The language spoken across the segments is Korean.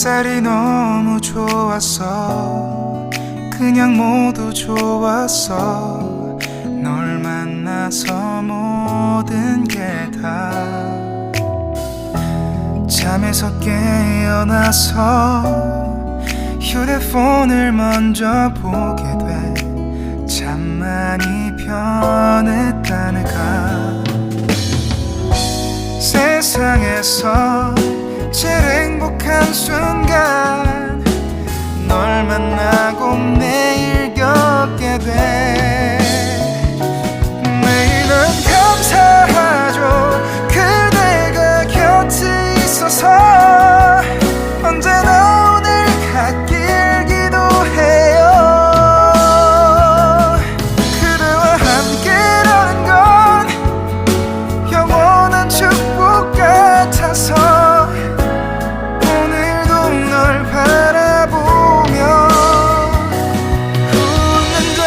햇살이 너무 좋았어. 그냥 모두 좋았어. 널 만나서 모든 게 다. 잠에서 깨어나서 휴대폰을 먼저 보게 돼. 참 많이 변했다는가. 세상에서 제일 행복한 순간 널 만나고 매일 겪게 돼. 매일은 감사하죠. 그대가 곁에 있어서. 언제나 오늘 같길 기도해요. 그대와 함께라는 건 영원한 축복 같아서 오늘도 널 바라보며 웃는다.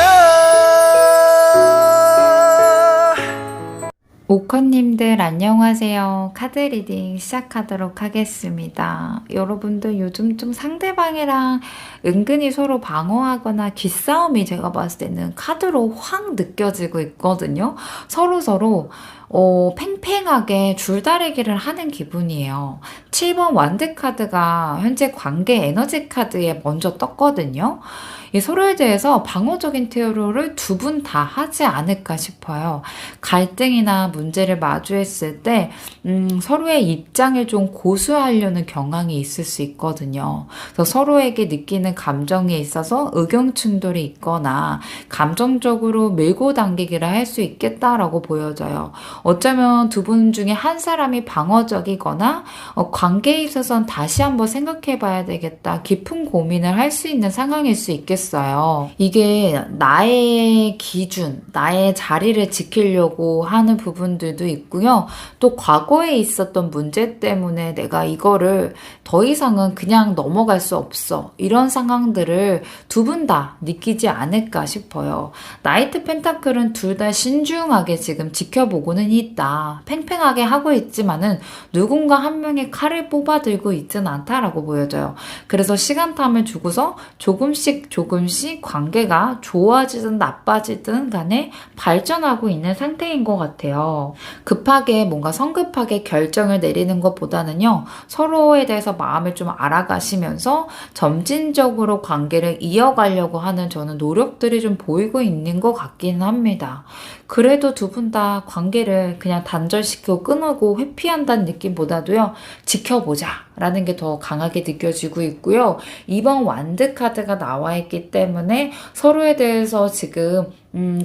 오커님들 안녕하세요. 카드 리딩 시작하도록 하겠습니다. 여러분들 요즘 좀 상대방이랑 은근히 서로 방어하거나 기싸움이 제가 봤을 때는 카드로 확 느껴지고 있거든요. 서로 팽팽하게 줄다리기를 하는 기분이에요. 7번 완드 카드가 현재 관계 에너지 카드에 먼저 떴거든요. 이 서로에 대해서 방어적인 태도를 두 분 다 하지 않을까 싶어요. 갈등이나 문제를 마주했을 때 서로의 입장을 좀 고수하려는 경향이 있을 수 있거든요. 그래서 서로에게 느끼는 감정에 있어서 의견 충돌이 있거나 감정적으로 밀고 당기기를 할 수 있겠다라고 보여져요. 어쩌면 두 분 중에 한 사람이 방어적이거나 관계에 있어서는 다시 한번 생각해 봐야 되겠다. 깊은 고민을 할 수 있는 상황일 수 있겠어요. 이게 나의 기준, 나의 자리를 지키려고 하는 부분들도 있고요. 또 과거에 있었던 문제 때문에 내가 이거를 더 이상은 그냥 넘어갈 수 없어. 이런 상황들을 두 분 다 느끼지 않을까 싶어요. 나이트 펜타클은 둘 다 신중하게 지금 지켜보고는 있다. 팽팽하게 하고 있지만은 누군가 한 명의 칼을 뽑아들고 있진 않다라고 보여져요. 그래서 시간탐을 주고서 조금씩 관계가 좋아지든 나빠지든 간에 발전하고 있는 상태인 것 같아요. 급하게 뭔가 성급하게 결정을 내리는 것보다는요, 서로에 대해서 마음을 좀 알아가시면서 점진적으로 관계를 이어가려고 하는 저는 노력들이 좀 보이고 있는 것 같기는 합니다. 그래도 두 분 다 관계를 그냥 단절시키고 끊고 회피한다는 느낌보다도요, 지켜보자 라는 게 더 강하게 느껴지고 있고요. 이번 완드 카드가 나와 있기 때문에 서로에 대해서 지금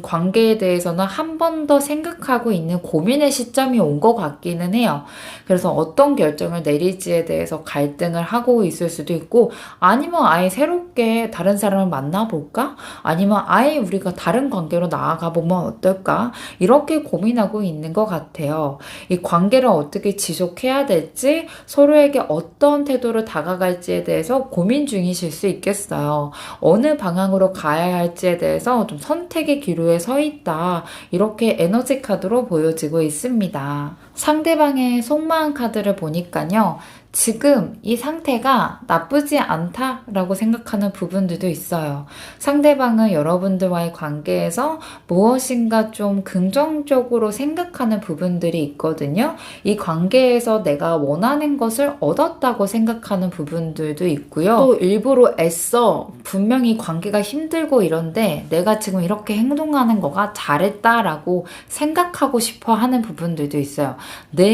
관계에 대해서는 한 번 더 생각하고 있는 고민의 시점이 온 것 같기는 해요. 그래서 어떤 결정을 내릴지에 대해서 갈등을 하고 있을 수도 있고, 아니면 아예 새롭게 다른 사람을 만나볼까? 아니면 아예 우리가 다른 관계로 나아가 보면 어떨까? 이렇게 고민하고 있는 것 같아요. 이 관계를 어떻게 지속해야 될지, 서로에게 어떤 태도로 다가갈지에 대해서 고민 중이실 수 있겠어요. 어느 방향으로 가야 할지에 대해서 좀 선택의 기로에 서 있다. 이렇게 에너지 카드로 보여지고 있습니다. 상대방의 속마음 카드를 보니까요. 지금 이 상태가 나쁘지 않다라고 생각하는 부분들도 있어요. 상대방은 여러분들과의 관계에서 무엇인가 좀 긍정적으로 생각하는 부분들이 있거든요. 이 관계에서 내가 원하는 것을 얻었다고 생각하는 부분들도 있고요. 또 일부러 애써 분명히 관계가 힘들고 이런데 내가 지금 이렇게 행동하는 거가 잘했다라고 생각하고 싶어 하는 부분들도 있어요.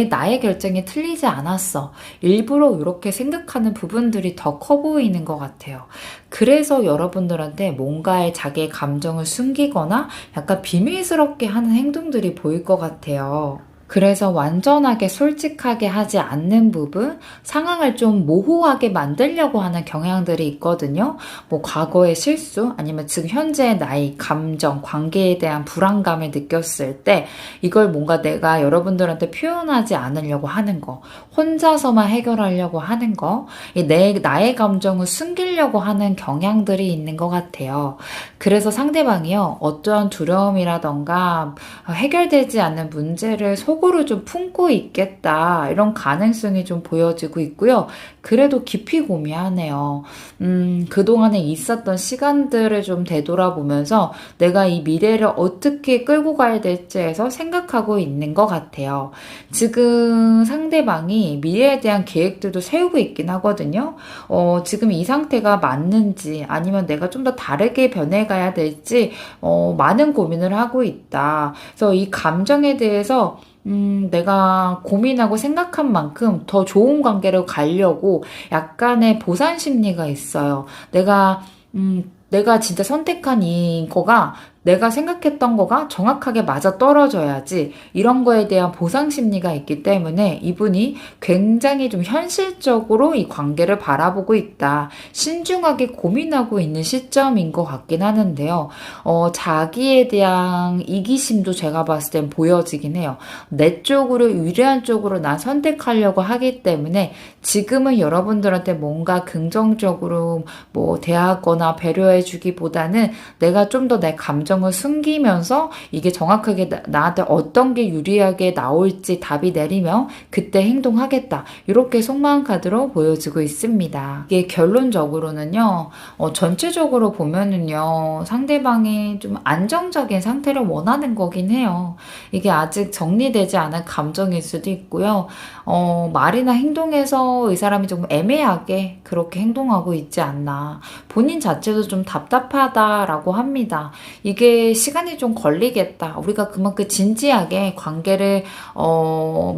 나의 결정이 틀리지 않았어. 일부러 이렇게 생각하는 부분들이 더 커 보이는 것 같아요. 그래서 여러분들한테 뭔가의 자기의 감정을 숨기거나 약간 비밀스럽게 하는 행동들이 보일 것 같아요. 그래서 완전하게 솔직하게 하지 않는 부분, 상황을 좀 모호하게 만들려고 하는 경향들이 있거든요. 뭐 과거의 실수, 아니면 지금 현재의 나의 감정, 관계에 대한 불안감을 느꼈을 때 이걸 뭔가 내가 여러분들한테 표현하지 않으려고 하는 거, 혼자서만 해결하려고 하는 거, 나의 감정을 숨기려고 하는 경향들이 있는 것 같아요. 그래서 상대방이요, 어떠한 두려움이라던가 해결되지 않는 문제를 속으로 속으로 좀 품고 있겠다. 이런 가능성이 좀 보여지고 있고요. 그래도 깊이 고민하네요. 그동안에 있었던 시간들을 좀 되돌아보면서 내가 이 미래를 어떻게 끌고 가야 될지 해서 생각하고 있는 것 같아요. 지금 상대방이 미래에 대한 계획들도 세우고 있긴 하거든요. 지금 이 상태가 맞는지 아니면 내가 좀 더 다르게 변해가야 될지 많은 고민을 하고 있다. 그래서 이 감정에 대해서 내가 고민하고 생각한 만큼 더 좋은 관계로 가려고 약간의 보상 심리가 있어요. 내가 진짜 선택한 이거가 내가 생각했던 거가 정확하게 맞아 떨어져야지 이런 거에 대한 보상 심리가 있기 때문에 이분이 굉장히 좀 현실적으로 이 관계를 바라보고 있다. 신중하게 고민하고 있는 시점인 것 같긴 하는데요. 자기에 대한 이기심도 제가 봤을 땐 보여지긴 해요. 내 쪽으로 유리한 쪽으로 난 선택하려고 하기 때문에 지금은 여러분들한테 뭔가 긍정적으로 뭐 대하거나 배려해 주기보다는 내가 좀 더 내 감정을 숨기면서 이게 정확하게 나한테 어떤 게 유리하게 나올지 답이 내리면 그때 행동하겠다. 이렇게 속마음 카드로 보여지고 있습니다. 이게 결론적으로는요. 전체적으로 보면은요. 상대방이 좀 안정적인 상태를 원하는 거긴 해요. 이게 아직 정리되지 않은 감정일 수도 있고요. 말이나 행동에서 이 사람이 좀 애매하게 그렇게 행동하고 있지 않나. 본인 자체도 좀 답답하다라고 합니다. 이게 시간이 좀 걸리겠다. 우리가 그만큼 진지하게 관계를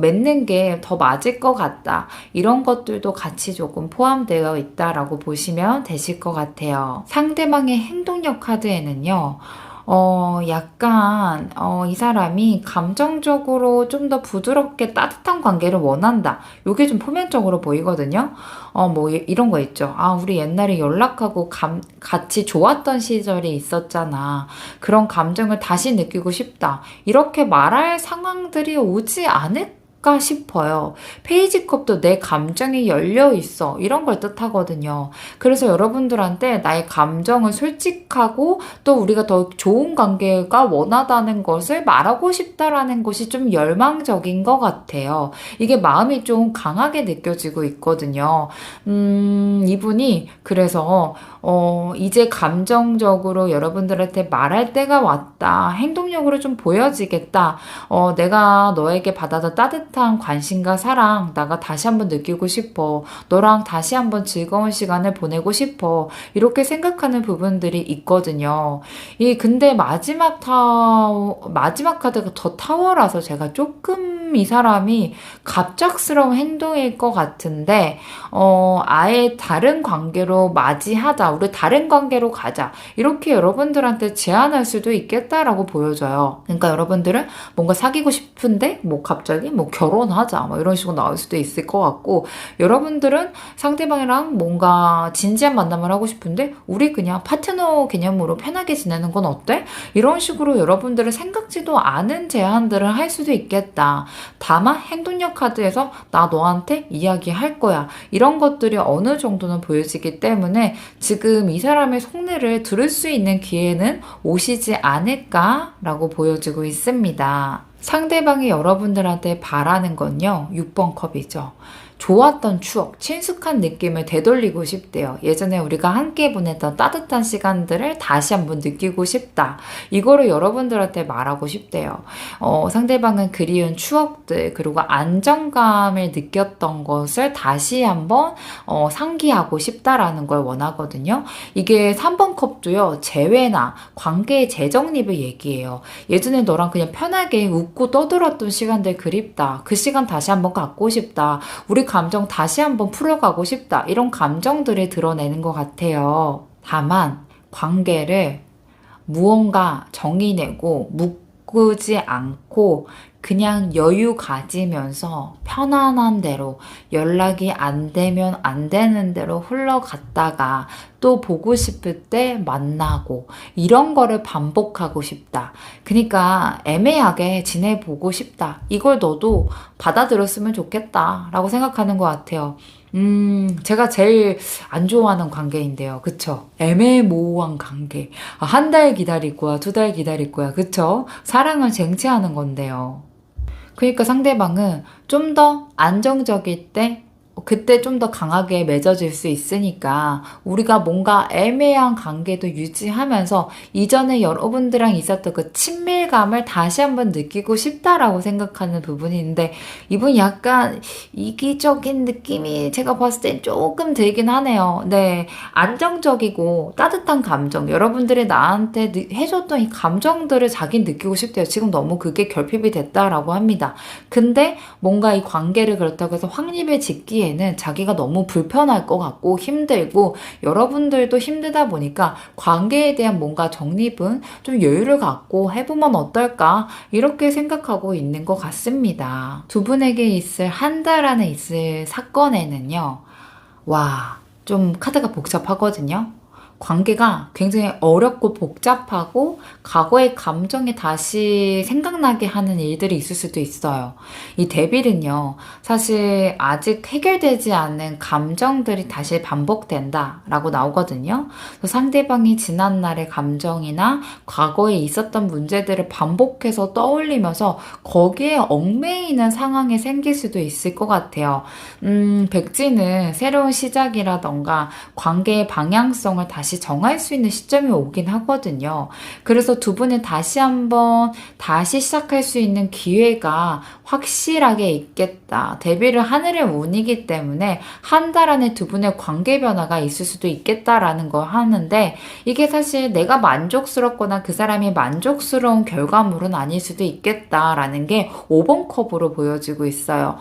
맺는 게 더 맞을 것 같다. 이런 것들도 같이 조금 포함되어 있다라고 보시면 되실 것 같아요. 상대방의 행동력 카드에는요. 약간, 이 사람이 감정적으로 좀 더 부드럽게 따뜻한 관계를 원한다. 요게 좀 표면적으로 보이거든요. 뭐, 이런 거 있죠. 우리 옛날에 연락하고 같이 좋았던 시절이 있었잖아. 그런 감정을 다시 느끼고 싶다. 이렇게 말할 상황들이 오지 않을까 싶어요. 페이지컵도 내 감정이 열려 있어. 이런 걸 뜻하거든요. 그래서 여러분들한테 나의 감정을 솔직하고 또 우리가 더 좋은 관계가 원하다는 것을 말하고 싶다라는 것이 좀 열망적인 것 같아요. 이게 마음이 좀 강하게 느껴지고 있거든요. 이분이 그래서 이제 감정적으로 여러분들한테 말할 때가 왔다. 행동력으로 좀 보여지겠다. 내가 너에게 받아서 따뜻한 관심과 사랑, 나가 다시 한번 느끼고 싶어. 너랑 다시 한번 즐거운 시간을 보내고 싶어. 이렇게 생각하는 부분들이 있거든요. 근데 마지막 카드가 더 타워라서 제가 조금 이 사람이 갑작스러운 행동일 것 같은데, 아예 다른 관계로 맞이하자. 우리 다른 관계로 가자. 이렇게 여러분들한테 제안할 수도 있겠다라고 보여져요. 그러니까 여러분들은 뭔가 사귀고 싶은데 뭐 갑자기 뭐 결혼하자 뭐 이런 식으로 나올 수도 있을 것 같고, 여러분들은 상대방이랑 뭔가 진지한 만남을 하고 싶은데 우리 그냥 파트너 개념으로 편하게 지내는 건 어때? 이런 식으로 여러분들은 생각지도 않은 제안들을 할 수도 있겠다. 다만 행동력 카드에서 나 너한테 이야기할 거야. 이런 것들이 어느 정도는 보여지기 때문에 지금 이 사람의 속내를 들을 수 있는 기회는 오시지 않을까라고 보여지고 있습니다. 상대방이 여러분들한테 바라는 건요. 6번 컵이죠. 좋았던 추억, 친숙한 느낌을 되돌리고 싶대요. 예전에 우리가 함께 보냈던 따뜻한 시간들을 다시 한번 느끼고 싶다. 이거를 여러분들한테 말하고 싶대요. 상대방은 그리운 추억들, 그리고 안정감을 느꼈던 것을 다시 한번 상기하고 싶다라는 걸 원하거든요. 이게 3번 컵도요. 재회나 관계의 재정립을 얘기해요. 예전에 너랑 그냥 편하게 웃고 떠들었던 시간들 그립다. 그 시간 다시 한번 갖고 싶다. 우리 감정 다시 한번 풀어가고 싶다. 이런 감정들을 드러내는 것 같아요. 다만 관계를 무언가 정의 내고 묶지 않고 그냥 여유 가지면서 편안한 대로 연락이 안 되면 안 되는 대로 흘러갔다가 또 보고 싶을 때 만나고 이런 거를 반복하고 싶다. 그러니까 애매하게 지내보고 싶다. 이걸 너도 받아들였으면 좋겠다 라고 생각하는 것 같아요. 제가 제일 안 좋아하는 관계인데요. 그쵸? 애매모호한 관계. 한 달 기다릴 거야, 2달 기다릴 거야. 그쵸? 사랑을 쟁취하는 건데요. 그러니까 상대방은 좀 더 안정적일 때 그때 좀 더 강하게 맺어질 수 있으니까 우리가 뭔가 애매한 관계도 유지하면서 이전에 여러분들랑 있었던 그 친밀감을 다시 한번 느끼고 싶다라고 생각하는 부분인데 이분 약간 이기적인 느낌이 제가 봤을 땐 조금 들긴 하네요. 네, 안정적이고 따뜻한 감정, 여러분들이 나한테 해줬던 이 감정들을 자기 느끼고 싶대요. 지금 너무 그게 결핍이 됐다라고 합니다. 근데 뭔가 이 관계를 그렇다고 해서 확립을 짓기에는 자기가 너무 불편할 것 같고 힘들고 여러분들도 힘들다 보니까 관계에 대한 뭔가 정립은 좀 여유를 갖고 해보면 어떨까 이렇게 생각하고 있는 것 같습니다. 두 분에게 있을 한 달 안에 있을 사건에는요. 와, 좀 카드가 복잡하거든요. 관계가 굉장히 어렵고 복잡하고 과거의 감정이 다시 생각나게 하는 일들이 있을 수도 있어요. 이 데빌은요, 사실 아직 해결되지 않은 감정들이 다시 반복된다라고 나오거든요. 그래서 상대방이 지난날의 감정이나 과거에 있었던 문제들을 반복해서 떠올리면서 거기에 얽매이는 상황이 생길 수도 있을 것 같아요. 백지는 새로운 시작이라던가 관계의 방향성을 다시 정할 수 있는 시점이 오긴 하거든요. 그래서 두 분은 다시 한번 다시 시작할 수 있는 기회가 확실하게 있겠다. 데뷔를 하늘의 운이기 때문에 한 달 안에 두 분의 관계 변화가 있을 수도 있겠다라는 걸 하는데 이게 사실 내가 만족스럽거나 그 사람이 만족스러운 결과물은 아닐 수도 있겠다라는 게 5번 컵으로 보여지고 있어요.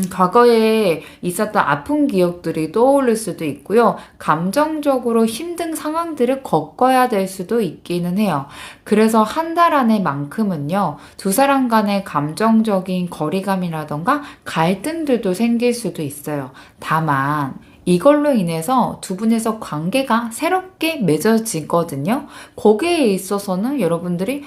과거에 있었던 아픈 기억들이 떠오를 수도 있고요. 감정적으로 힘든 상황들을 겪어야 될 수도 있기는 해요. 그래서 한 달 안에만큼은요, 두 사람 간의 감정적인 거리감이라던가 갈등들도 생길 수도 있어요. 다만, 이걸로 인해서 두 분에서 관계가 새롭게 맺어지거든요. 거기에 있어서는 여러분들이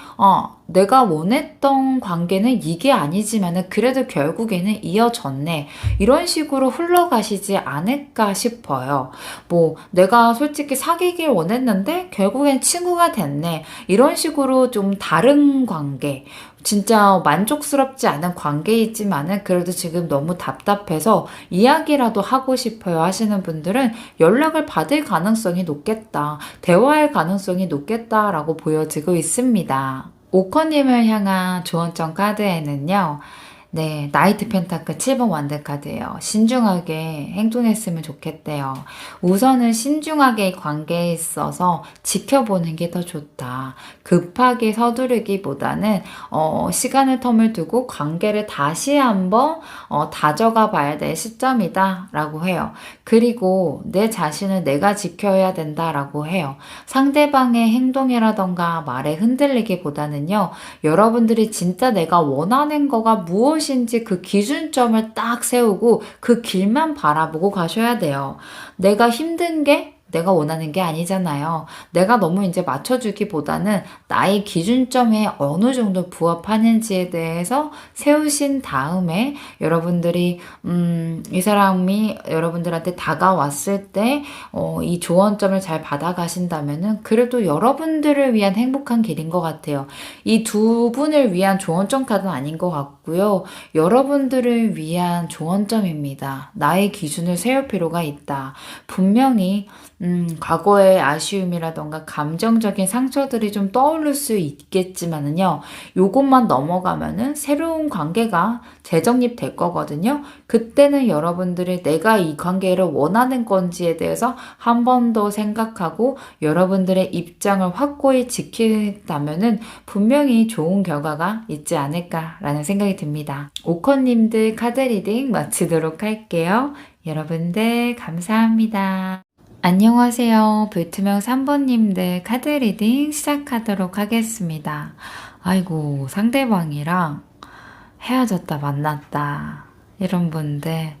내가 원했던 관계는 이게 아니지만은 그래도 결국에는 이어졌네. 이런 식으로 흘러가시지 않을까 싶어요. 뭐 내가 솔직히 사귀길 원했는데 결국엔 친구가 됐네. 이런 식으로 좀 다른 관계, 진짜 만족스럽지 않은 관계이지만은 그래도 지금 너무 답답해서 이야기라도 하고 싶어요 하시는 분들은 연락을 받을 가능성이 높겠다. 대화할 가능성이 높겠다라고 보여지고 있습니다. 오커님을 향한 조언점 카드에는요. 네, 나이트 펜타클 7번 완드 카드예요. 신중하게 행동했으면 좋겠대요. 우선은 신중하게 관계에 있어서 지켜보는 게 더 좋다. 급하게 서두르기보다는 시간을 텀을 두고 관계를 다시 한번 다져가 봐야 될 시점이다 라고 해요. 그리고 내 자신을 내가 지켜야 된다라고 해요. 상대방의 행동이라던가 말에 흔들리기보다는요. 여러분들이 진짜 내가 원하는 거가 무엇인지 그 기준점을 딱 세우고 그 길만 바라보고 가셔야 돼요. 내가 힘든 게 내가 원하는 게 아니잖아요. 내가 너무 이제 맞춰주기보다는 나의 기준점에 어느 정도 부합하는지에 대해서 세우신 다음에 여러분들이 이 사람이 여러분들한테 다가왔을 때 이 조언점을 잘 받아가신다면은 그래도 여러분들을 위한 행복한 길인 것 같아요. 이 두 분을 위한 조언점 카드는 아닌 것 같고요. 여러분들을 위한 조언점입니다. 나의 기준을 세울 필요가 있다. 분명히 과거의 아쉬움이라던가 감정적인 상처들이 좀 떠오를 수 있겠지만은요, 요것만 넘어가면은 새로운 관계가 재정립될 거거든요. 그때는 여러분들이 내가 이 관계를 원하는 건지에 대해서 한 번 더 생각하고 여러분들의 입장을 확고히 지킨다면은 분명히 좋은 결과가 있지 않을까라는 생각이 듭니다. 오커님들 카드 리딩 마치도록 할게요. 여러분들 감사합니다. 안녕하세요. 불투명 3번님들 카드 리딩 시작하도록 하겠습니다. 아이고, 상대방이랑 헤어졌다 만났다 이런 분들,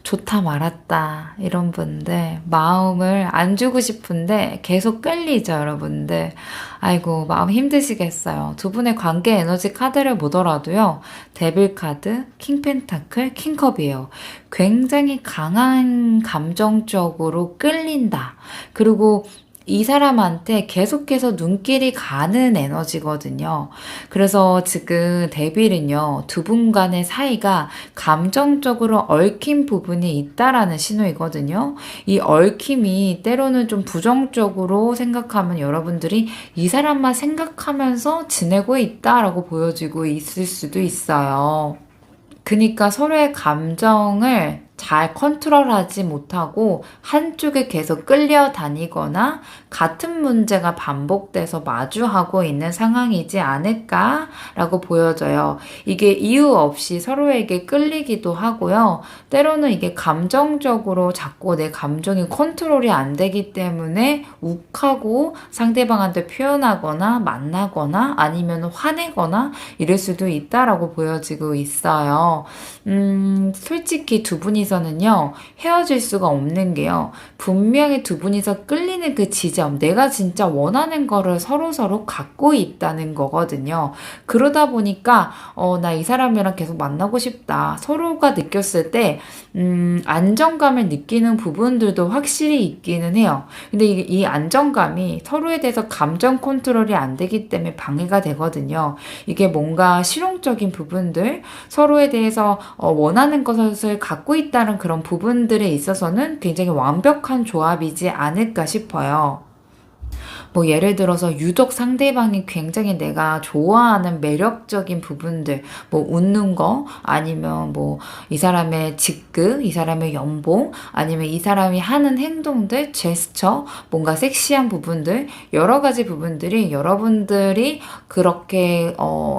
좋다 말았다 이런 분들, 마음을 안 주고 싶은데 계속 끌리죠 여러분들. 아이고, 마음 힘드시겠어요. 두 분의 관계 에너지 카드를 보더라도요, 데빌 카드, 킹 펜타클, 킹컵이에요. 굉장히 강한 감정적으로 끌린다. 그리고 이 사람한테 계속해서 눈길이 가는 에너지거든요. 그래서 지금 데빌은요, 두 분 간의 사이가 감정적으로 얽힌 부분이 있다라는 신호이거든요. 이 얽힘이 때로는 좀 부정적으로 생각하면 여러분들이 이 사람만 생각하면서 지내고 있다라고 보여지고 있을 수도 있어요. 그러니까 서로의 감정을 잘 컨트롤하지 못하고 한쪽에 계속 끌려다니거나 같은 문제가 반복돼서 마주하고 있는 상황이지 않을까라고 보여져요. 이게 이유 없이 서로에게 끌리기도 하고요. 때로는 이게 감정적으로 자꾸 내 감정이 컨트롤이 안 되기 때문에 욱하고 상대방한테 표현하거나 만나거나 아니면 화내거나 이럴 수도 있다라고 보여지고 있어요. 솔직히 두 분이서는요, 헤어질 수가 없는 게요, 분명히 두 분이서 끌리는 그 지점, 내가 진짜 원하는 거를 서로서로 갖고 있다는 거거든요. 그러다 보니까, 나 이 사람이랑 계속 만나고 싶다. 서로가 느꼈을 때, 안정감을 느끼는 부분들도 확실히 있기는 해요. 근데 이 안정감이 서로에 대해서 감정 컨트롤이 안 되기 때문에 방해가 되거든요. 이게 뭔가 실용적인 부분들, 서로에 대해서 원하는 것을 갖고 있다는 그런 부분들에 있어서는 굉장히 완벽한 조합이지 않을까 싶어요. 뭐 예를 들어서 유독 상대방이 굉장히 내가 좋아하는 매력적인 부분들, 뭐 웃는 거, 아니면 뭐 이 사람의 직급, 이 사람의 연봉, 아니면 이 사람이 하는 행동들, 제스처, 뭔가 섹시한 부분들, 여러 가지 부분들이 여러분들이 그렇게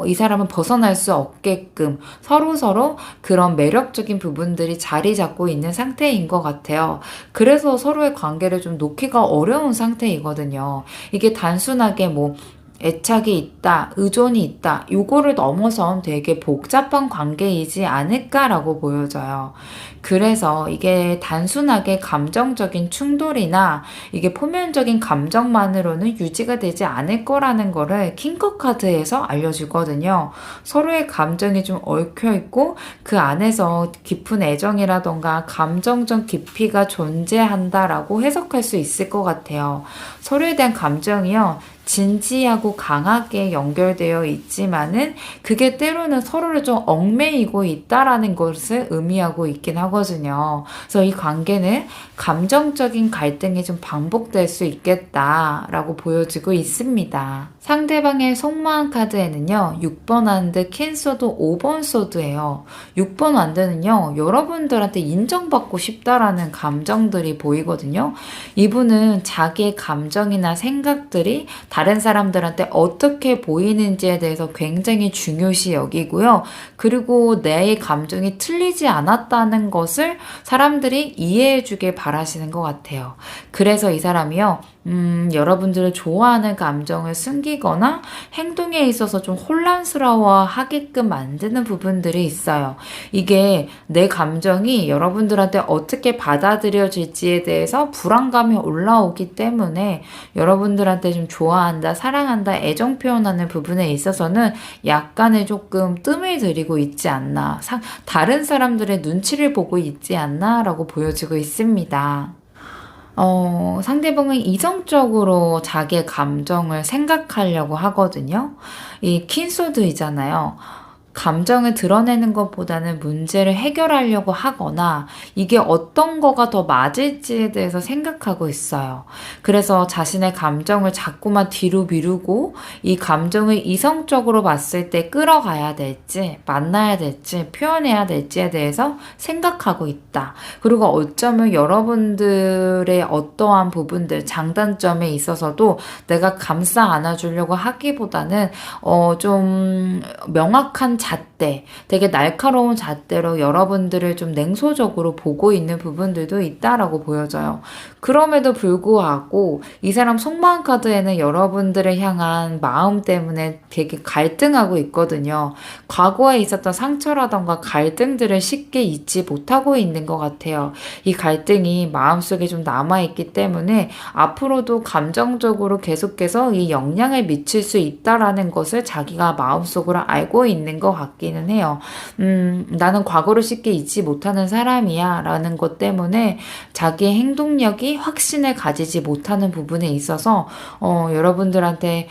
이 사람은 벗어날 수 없게끔 서로서로 그런 매력적인 부분들이 자리 잡고 있는 상태인 것 같아요. 그래서 서로의 관계를 좀 놓기가 어려운 상태이거든요. 이게 단순하게 뭐 애착이 있다, 의존이 있다, 요거를 넘어선 되게 복잡한 관계이지 않을까라고 보여져요. 그래서 이게 단순하게 감정적인 충돌이나 이게 표면적인 감정만으로는 유지가 되지 않을 거라는 거를 킹커 카드에서 알려주거든요. 서로의 감정이 좀 얽혀있고 그 안에서 깊은 애정이라던가 감정적 깊이가 존재한다라고 해석할 수 있을 것 같아요. 서로에 대한 감정이요, 진지하고 강하게 연결되어 있지만은 그게 때로는 서로를 좀 얽매이고 있다라는 것을 의미하고 있긴 하거든요. 그래서 이 관계는 감정적인 갈등이 좀 반복될 수 있겠다라고 보여지고 있습니다. 상대방의 속마음 카드에는요, 6번 한드, 캔소드, 5번 소드예요. 6번 한드는요, 여러분들한테 인정받고 싶다라는 감정들이 보이거든요. 이분은 자기의 감정이나 생각들이 다른 사람들한테 어떻게 보이는지에 대해서 굉장히 중요시 여기고요. 그리고 내 감정이 틀리지 않았다는 것을 사람들이 이해해주길 바라시는 것 같아요. 그래서 이 사람이요, 여러분들을 좋아하는 감정을 숨기거나 행동에 있어서 좀 혼란스러워 하게끔 만드는 부분들이 있어요. 이게 내 감정이 여러분들한테 어떻게 받아들여질지에 대해서 불안감이 올라오기 때문에 여러분들한테 좀 좋아한다, 사랑한다, 애정 표현하는 부분에 있어서는 약간의 조금 뜸을 들이고 있지 않나, 다른 사람들의 눈치를 보고 있지 않나 라고 보여지고 있습니다. 상대방은 이성적으로 자기의 감정을 생각하려고 하거든요. 이 퀸소드이잖아요. 감정을 드러내는 것보다는 문제를 해결하려고 하거나 이게 어떤 거가 더 맞을지에 대해서 생각하고 있어요. 그래서 자신의 감정을 자꾸만 뒤로 미루고 이 감정을 이성적으로 봤을 때 끌어가야 될지, 만나야 될지, 표현해야 될지에 대해서 생각하고 있다. 그리고 어쩌면 여러분들의 어떠한 부분들, 장단점에 있어서도 내가 감싸 안아주려고 하기보다는 좀 명확한 잣대, 되게 날카로운 잣대로 여러분들을 좀 냉소적으로 보고 있는 부분들도 있다라고 보여져요. 그럼에도 불구하고 이 사람 속마음 카드에는 여러분들을 향한 마음 때문에 되게 갈등하고 있거든요. 과거에 있었던 상처라던가 갈등들을 쉽게 잊지 못하고 있는 것 같아요. 이 갈등이 마음속에 좀 남아있기 때문에 앞으로도 감정적으로 계속해서 이 영향을 미칠 수 있다라는 것을 자기가 마음속으로 알고 있는 것 같기는 느끼기는 해요. 나는 과거를 쉽게 잊지 못하는 사람이야 라는 것 때문에 자기의 행동력이 확신을 가지지 못하는 부분에 있어서 여러분들한테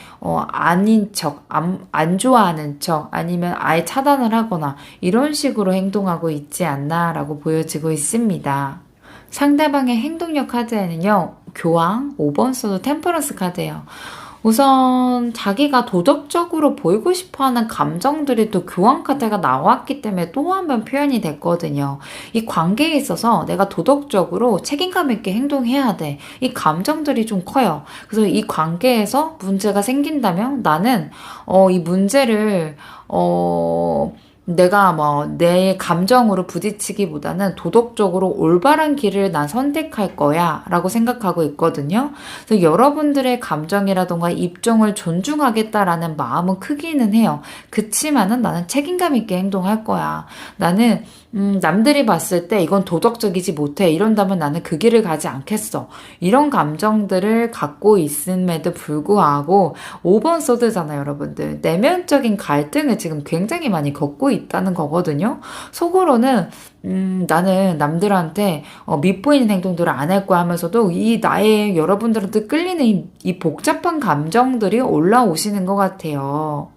아닌 척, 안 좋아하는 척 아니면 아예 차단을 하거나 이런 식으로 행동하고 있지 않나 라고 보여지고 있습니다. 상대방의 행동력 카드에는요, 교황, 5번 소드, 템퍼런스 카드예요. 우선 자기가 도덕적으로 보이고 싶어하는 감정들이 또 교환 카드가 나왔기 때문에 또 한 번 표현이 됐거든요. 이 관계에 있어서 내가 도덕적으로 책임감 있게 행동해야 돼. 이 감정들이 좀 커요. 그래서 이 관계에서 문제가 생긴다면 나는 이 문제를 내가 내 감정으로 부딪히기보다는 도덕적으로 올바른 길을 난 선택할 거야 라고 생각하고 있거든요. 그래서 여러분들의 감정이라던가 입장을 존중하겠다라는 마음은 크기는 해요. 그치만은 나는 책임감 있게 행동할 거야. 나는 남들이 봤을 때 이건 도덕적이지 못해. 이런다면 나는 그 길을 가지 않겠어. 이런 감정들을 갖고 있음에도 불구하고 5번 소드잖아요, 여러분들. 내면적인 갈등을 지금 굉장히 많이 겪고 있다는 거거든요. 속으로는 나는 남들한테 밉보이는 행동들을 안 할 거야 하면서도 이 나의 여러분들한테 끌리는 이 복잡한 감정들이 올라오시는 것 같아요.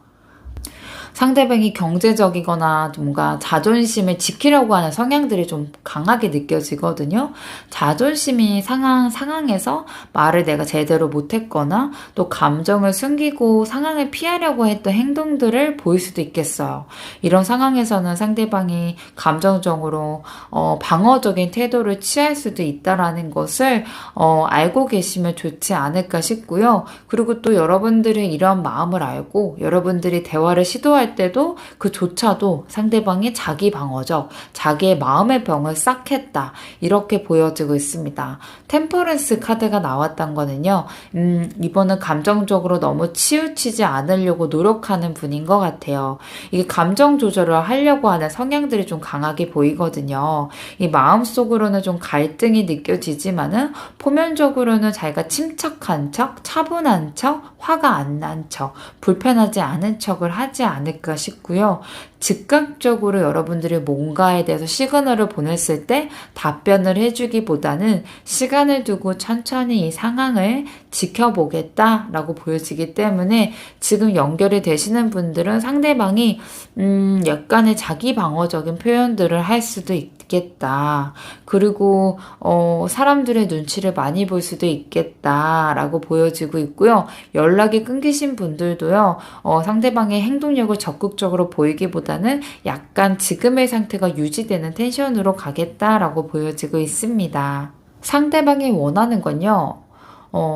상대방이 경제적이거나 뭔가 자존심을 지키려고 하는 성향들이 좀 강하게 느껴지거든요. 자존심이 상황에서 말을 내가 제대로 못했거나 또 감정을 숨기고 상황을 피하려고 했던 행동들을 보일 수도 있겠어요. 이런 상황에서는 상대방이 감정적으로 방어적인 태도를 취할 수도 있다라는 것을 알고 계시면 좋지 않을까 싶고요. 그리고 또 여러분들의 이런 마음을 알고 여러분들이 대화를 시도할 때도 그조차도 상대방이 자기 방어적, 자기의 마음의 병을 싹했다. 이렇게 보여지고 있습니다. 템퍼런스 카드가 나왔던 거는요. 이번은 감정적으로 너무 치우치지 않으려고 노력하는 분인 것 같아요. 이게 감정 조절을 하려고 하는 성향들이 좀 강하게 보이거든요. 이 마음속으로는 좀 갈등이 느껴지지만은 표면적으로는 자기가 침착한 척, 차분한 척, 화가 안 난 척, 불편하지 않은 척을 하지 않을까 싶고요. 즉각적으로 여러분들이 뭔가에 대해서 시그널을 보냈을 때 답변을 해주기보다는 시간을 두고 천천히 이 상황을 지켜보겠다라고 보여지기 때문에 지금 연결이 되시는 분들은 상대방이 약간의 자기 방어적인 표현들을 할 수도 있겠다. 그리고 사람들의 눈치를 많이 볼 수도 있겠다라고 보여지고 있고요. 연락이 끊기신 분들도요. 상대방의 행동력을 적극적으로 보이기보다는 약간 지금의 상태가 유지되는 텐션으로 가겠다라고 보여지고 있습니다. 상대방이 원하는 건요.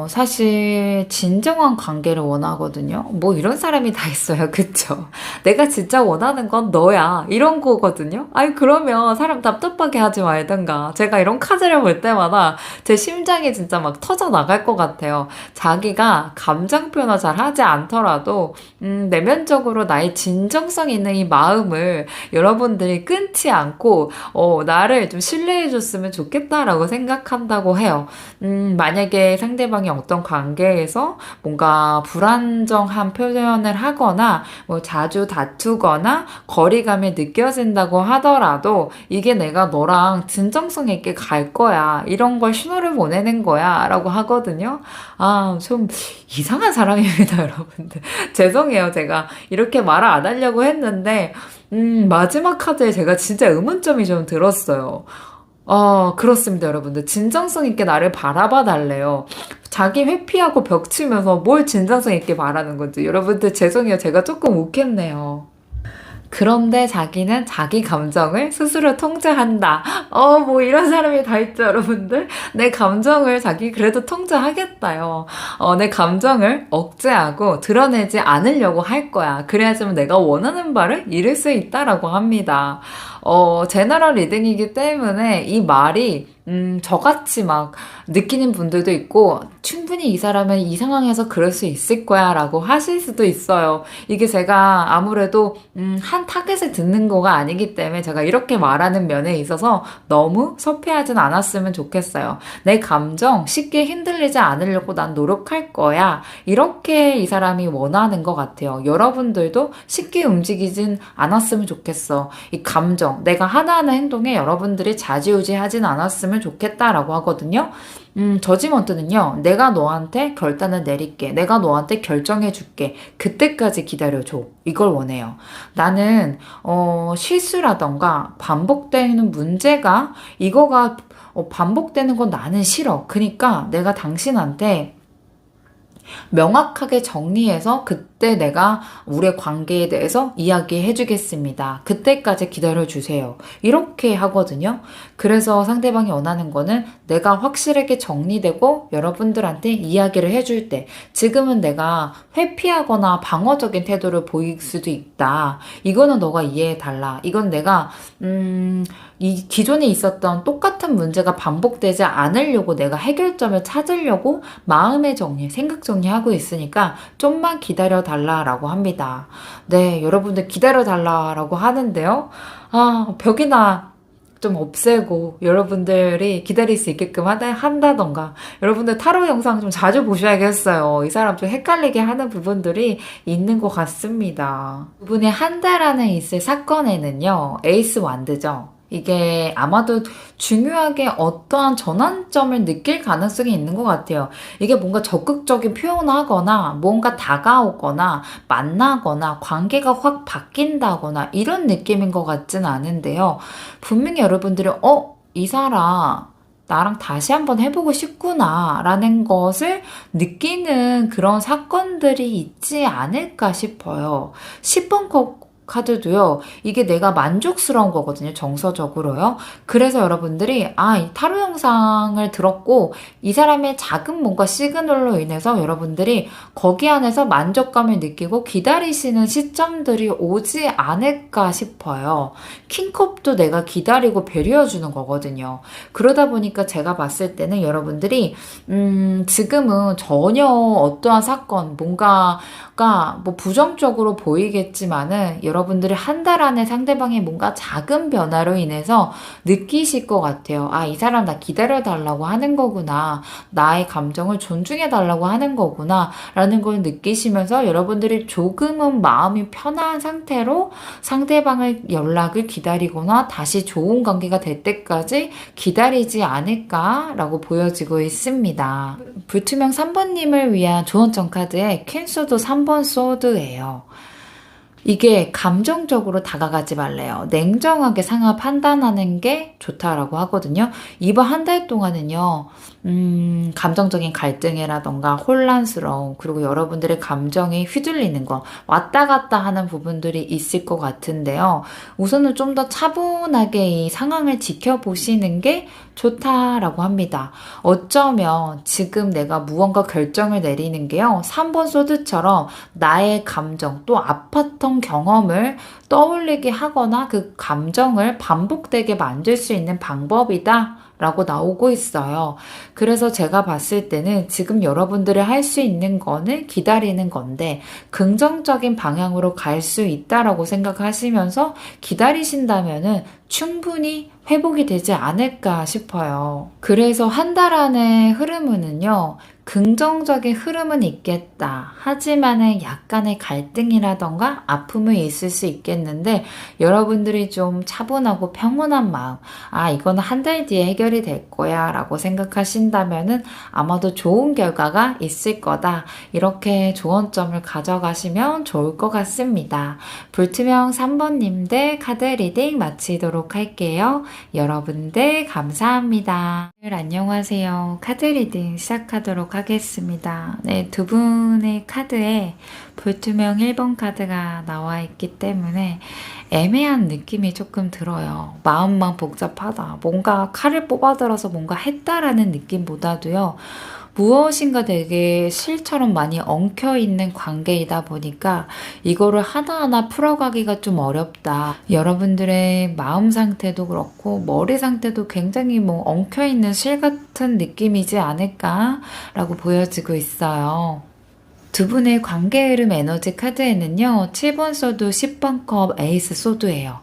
사실 진정한 관계를 원하거든요. 뭐 이런 사람이 다 있어요. 그쵸? 내가 진짜 원하는 건 너야. 이런 거거든요. 아니 그러면 사람 답답하게 하지 말든가. 제가 이런 카드를 볼 때마다 제 심장이 진짜 막 터져 나갈 것 같아요. 자기가 감정 표현을 잘 하지 않더라도 내면적으로 나의 진정성 있는 이 마음을 여러분들이 끊지 않고 나를 좀 신뢰해 줬으면 좋겠다라고 생각한다고 해요. 만약에 상대방이 어떤 관계에서 뭔가 불안정한 표현을 하거나 뭐 자주 다투거나 거리감이 느껴진다고 하더라도 이게 내가 너랑 진정성 있게 갈 거야. 이런 걸 신호를 보내는 거야. 라고 하거든요. 좀 이상한 사람입니다, 여러분들. 죄송해요. 제가 이렇게 말을 안 하려고 했는데 마지막 카드에 제가 진짜 의문점이 좀 들었어요. 그렇습니다, 여러분들. 진정성 있게 나를 바라봐 달래요. 자기 회피하고 벽치면서 뭘 진정성 있게 말하는 건지. 여러분들 죄송해요. 제가 조금 욱했네요. 그런데 자기는 자기 감정을 스스로 통제한다. 뭐 이런 사람이 다 있죠, 여러분들. 내 감정을 자기 그래도 통제하겠다요. 내 감정을 억제하고 드러내지 않으려고 할 거야. 그래야지만 내가 원하는 바를 이룰 수 있다라고 합니다. 제너럴 리딩이기 때문에 이 말이 저같이 막 느끼는 분들도 있고, 충분히 이 사람은 이 상황에서 그럴 수 있을 거야 라고 하실 수도 있어요. 이게 제가 아무래도 한 타겟을 듣는 거가 아니기 때문에 제가 이렇게 말하는 면에 있어서 너무 섭해하진 않았으면 좋겠어요. 내 감정 쉽게 흔들리지 않으려고 난 노력할 거야. 이렇게 이 사람이 원하는 것 같아요. 여러분들도 쉽게 움직이진 않았으면 좋겠어. 이 감정, 내가 하나하나 행동에 여러분들이 좌지우지하진 않았으면 좋겠다라고 하거든요. 저지먼트는요, 내가 너한테 결단을 내릴게. 내가 너한테 결정해 줄게. 그때까지 기다려줘. 이걸 원해요. 나는, 실수라던가 반복되는 문제가, 이거가 반복되는 건 나는 싫어. 그러니까 내가 당신한테 명확하게 정리해서 그때 내가 우리의 관계에 대해서 이야기해 주겠습니다. 그때까지 기다려주세요. 이렇게 하거든요. 그래서 상대방이 원하는 거는 내가 확실하게 정리되고 여러분들한테 이야기를 해줄 때, 지금은 내가 회피하거나 방어적인 태도를 보일 수도 있다. 이거는 너가 이해해달라. 이건 내가 이 기존에 있었던 똑같은 문제가 반복되지 않으려고 내가 해결점을 찾으려고 마음의 정리, 생각 정리하고 있으니까 좀만 기다려 달라라고 합니다. 네, 여러분들 기다려 달라라고 하는데요. 벽이나 좀 없애고 여러분들이 기다릴 수 있게끔 한다던가, 여러분들 타로 영상 좀 자주 보셔야겠어요. 이 사람 좀 헷갈리게 하는 부분들이 있는 것 같습니다. 이분의 한 달 안에 있을 사건에는요, 에이스 완드죠. 이게 아마도 중요하게 어떠한 전환점을 느낄 가능성이 있는 것 같아요. 이게 뭔가 적극적인 표현을 하거나 뭔가 다가오거나 만나거나 관계가 확 바뀐다거나 이런 느낌인 것 같진 않은데요. 분명히 여러분들이 이 사람 나랑 다시 한번 해보고 싶구나 라는 것을 느끼는 그런 사건들이 있지 않을까 싶어요. 10번 카드도요, 이게 내가 만족스러운 거거든요, 정서적으로요. 그래서 여러분들이, 이 타로 영상을 들었고, 이 사람의 작은 뭔가 시그널로 인해서 여러분들이 거기 안에서 만족감을 느끼고 기다리시는 시점들이 오지 않을까 싶어요. 킹컵도 내가 기다리고 배려해주는 거거든요. 그러다 보니까 제가 봤을 때는 여러분들이, 지금은 전혀 어떠한 사건, 뭔가가 뭐 부정적으로 보이겠지만은, 여러분들이 한 달 안에 상대방의 뭔가 작은 변화로 인해서 느끼실 것 같아요. 이 사람 나 기다려달라고 하는 거구나. 나의 감정을 존중해달라고 하는 거구나. 라는 걸 느끼시면서 여러분들이 조금은 마음이 편한 상태로 상대방의 연락을 기다리거나 다시 좋은 관계가 될 때까지 기다리지 않을까라고 보여지고 있습니다. 불투명 3번님을 위한 조언점 카드에 퀸소드 3번 소드예요. 이게 감정적으로 다가가지 말래요. 냉정하게 상황을 판단하는 게 좋다라고 하거든요. 이번 한 달 동안은요, 감정적인 갈등이라던가 혼란스러움, 그리고 여러분들의 감정이 휘둘리는 거, 왔다 갔다 하는 부분들이 있을 것 같은데요. 우선은 좀 더 차분하게 이 상황을 지켜보시는 게 좋다라고 합니다. 어쩌면 지금 내가 무언가 결정을 내리는 게요, 3번 소드처럼 나의 감정, 또 아팠던 경험을 떠올리게 하거나 그 감정을 반복되게 만들 수 있는 방법이다 라고 나오고 있어요. 그래서 제가 봤을 때는 지금 여러분들이 할 수 있는 거는 기다리는 건데, 긍정적인 방향으로 갈 수 있다라고 생각하시면서 기다리신다면은 충분히 회복이 되지 않을까 싶어요. 그래서 한 달 안의 흐름은요, 긍정적인 흐름은 있겠다. 하지만은 약간의 갈등이라던가 아픔이 있을 수 있겠는데, 여러분들이 좀 차분하고 평온한 마음, 이거는 한 달 뒤에 해결이 될 거야 라고 생각하신다면은 아마도 좋은 결과가 있을 거다. 이렇게 조언점을 가져가시면 좋을 것 같습니다. 불투명 3번님들 카드 리딩 마치도록 할게요. 여러분들 감사합니다. 안녕하세요. 카드 리딩 시작하도록 하겠습니다. 네, 두 분의 카드에 불투명 1번 카드가 나와 있기 때문에 애매한 느낌이 조금 들어요. 마음만 복잡하다. 뭔가 칼을 뽑아들어서 뭔가 했다라는 느낌보다도요, 무엇인가 되게 실처럼 많이 엉켜있는 관계이다 보니까 이거를 하나하나 풀어가기가 좀 어렵다. 여러분들의 마음 상태도 그렇고 머리 상태도 굉장히 뭐 엉켜있는 실 같은 느낌이지 않을까라고 보여지고 있어요. 두 분의 관계 흐름 에너지 카드에는요, 7번 소드, 10번 컵, 에이스 소드예요.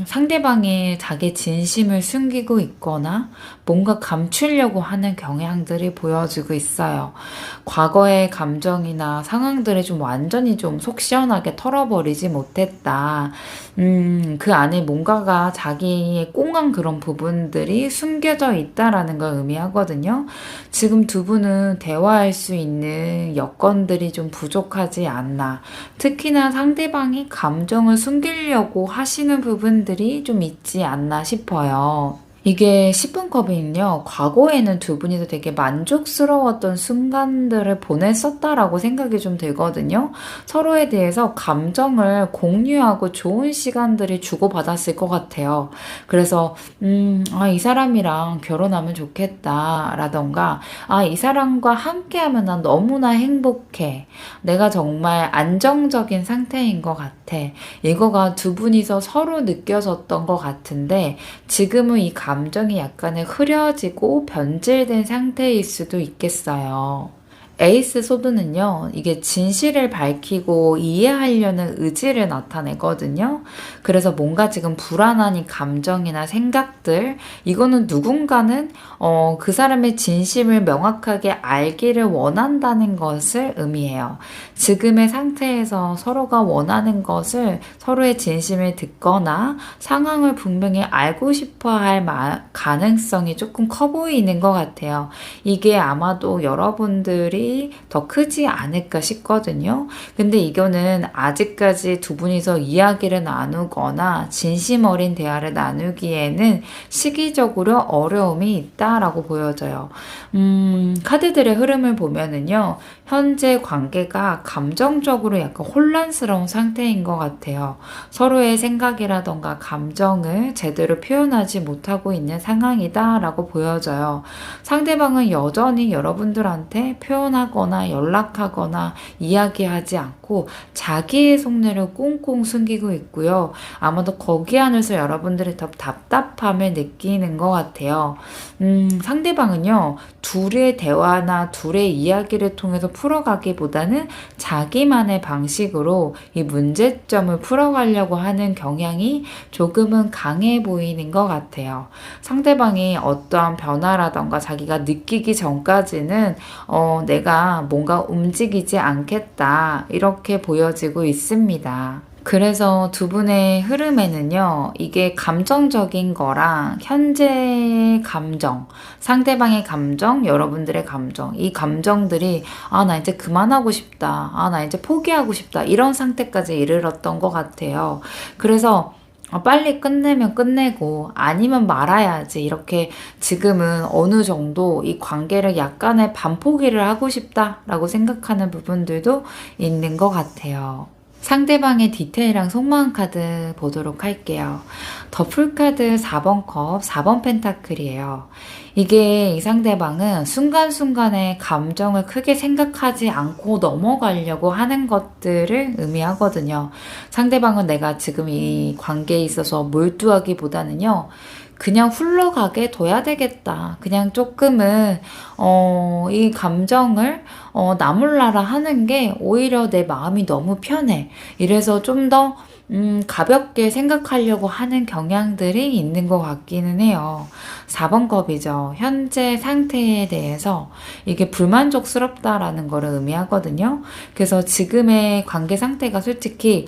상대방이 자기 진심을 숨기고 있거나 뭔가 감추려고 하는 경향들이 보여지고 있어요. 과거의 감정이나 상황들을 좀 완전히 좀 속 시원하게 털어버리지 못했다. 그 안에 뭔가가 자기의 꽁한 그런 부분들이 숨겨져 있다라는 걸 의미하거든요. 지금 두 분은 대화할 수 있는 여건들이 좀 부족하지 않나. 특히나 상대방이 감정을 숨기려고 하시는 부분들이 좀 있지 않나 싶어요. 이게 10분 컵은요, 과거에는 두 분이서 되게 만족스러웠던 순간들을 보냈었다라고 생각이 좀 들거든요. 서로에 대해서 감정을 공유하고 좋은 시간들이 주고받았을 것 같아요. 그래서, 이 사람이랑 결혼하면 좋겠다, 라던가, 이 사람과 함께하면 난 너무나 행복해. 내가 정말 안정적인 상태인 것 같아. 이거가 두 분이서 서로 느껴졌던 것 같은데, 지금은 이 감정이 약간은 흐려지고 변질된 상태일 수도 있겠어요. 에이스 소드는요, 이게 진실을 밝히고 이해하려는 의지를 나타내거든요. 그래서 뭔가 지금 불안한 이 감정이나 생각들, 이거는 누군가는 그 사람의 진심을 명확하게 알기를 원한다는 것을 의미해요. 지금의 상태에서 서로가 원하는 것을, 서로의 진심을 듣거나 상황을 분명히 알고 싶어 할 가능성이 조금 커 보이는 것 같아요. 이게 아마도 여러분들이 더 크지 않을까 싶거든요. 근데 이거는 아직까지 두 분이서 이야기를 나누거나 진심 어린 대화를 나누기에는 시기적으로 어려움이 있다라고 보여져요. 카드들의 흐름을 보면은요, 현재 관계가 감정적으로 약간 혼란스러운 상태인 것 같아요. 서로의 생각이라던가 감정을 제대로 표현하지 못하고 있는 상황이다라고 보여져요. 상대방은 여전히 여러분들한테 표현하거나 연락하거나 이야기하지 않고 자기의 속내를 꽁꽁 숨기고 있고요. 아마도 거기 안에서 여러분들이 더 답답함을 느끼는 것 같아요. 상대방은요, 둘의 대화나 둘의 이야기를 통해서 풀어가기보다는 자기만의 방식으로 이 문제점을 풀어가려고 하는 경향이 조금은 강해 보이는 것 같아요. 상대방이 어떠한 변화라던가 자기가 느끼기 전까지는 내가 뭔가 움직이지 않겠다, 이렇게 보여지고 있습니다. 그래서 두 분의 흐름에는요, 이게 감정적인 거랑 현재 감정, 상대방의 감정, 여러분들의 감정, 이 감정들이 나 이제 그만하고 싶다, 나 이제 포기하고 싶다, 이런 상태까지 이르렀던 것 같아요. 그래서 빨리 끝내면 끝내고 아니면 말아야지, 이렇게 지금은 어느 정도 이 관계를 약간의 반포기를 하고 싶다라고 생각하는 부분들도 있는 것 같아요. 상대방의 디테일한 속마음 카드 보도록 할게요. 더풀 카드 4번 컵, 4번 펜타클이에요. 이게 이 상대방은 순간순간의 감정을 크게 생각하지 않고 넘어가려고 하는 것들을 의미하거든요. 상대방은 내가 지금 이 관계에 있어서 몰두하기보다는요, 그냥 흘러가게 둬야 되겠다. 그냥 조금은 이 감정을 나몰라라 하는 게 오히려 내 마음이 너무 편해. 이래서 좀 더 가볍게 생각하려고 하는 경향들이 있는 것 같기는 해요. 4번 컵이죠. 현재 상태에 대해서 이게 불만족스럽다라는 거를 의미하거든요. 그래서 지금의 관계 상태가 솔직히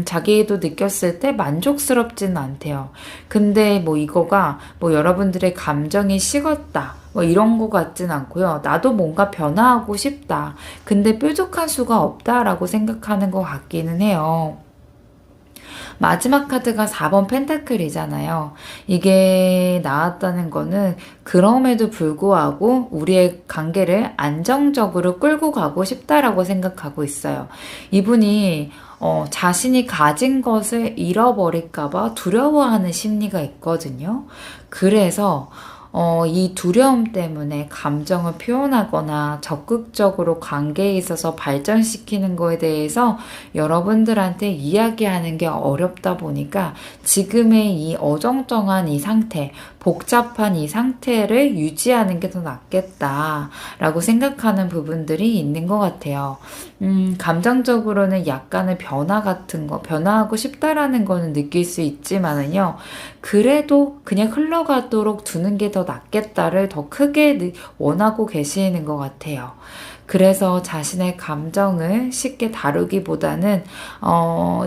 자기도 느꼈을 때 만족스럽지는 않대요. 근데 뭐 이거가 뭐 여러분들의 감정이 식었다, 뭐 이런 거 같진 않고요. 나도 뭔가 변화하고 싶다. 근데 뾰족한 수가 없다라고 생각하는 것 같기는 해요. 마지막 카드가 4번 펜타클이잖아요. 이게 나왔다는 거는 그럼에도 불구하고 우리의 관계를 안정적으로 끌고 가고 싶다라고 생각하고 있어요. 이분이 자신이 가진 것을 잃어버릴까봐 두려워하는 심리가 있거든요. 그래서 이 두려움 때문에 감정을 표현하거나 적극적으로 관계에 있어서 발전시키는 거에 대해서 여러분들한테 이야기하는 게 어렵다 보니까 지금의 이 어정쩡한 이 상태, 복잡한 이 상태를 유지하는 게 더 낫겠다라고 생각하는 부분들이 있는 것 같아요. 감정적으로는 약간의 변화 같은 거, 변화하고 싶다라는 거는 느낄 수 있지만은요, 그래도 그냥 흘러가도록 두는 게 더 낫겠다를 더 크게 원하고 계시는 것 같아요. 그래서 자신의 감정을 쉽게 다루기보다는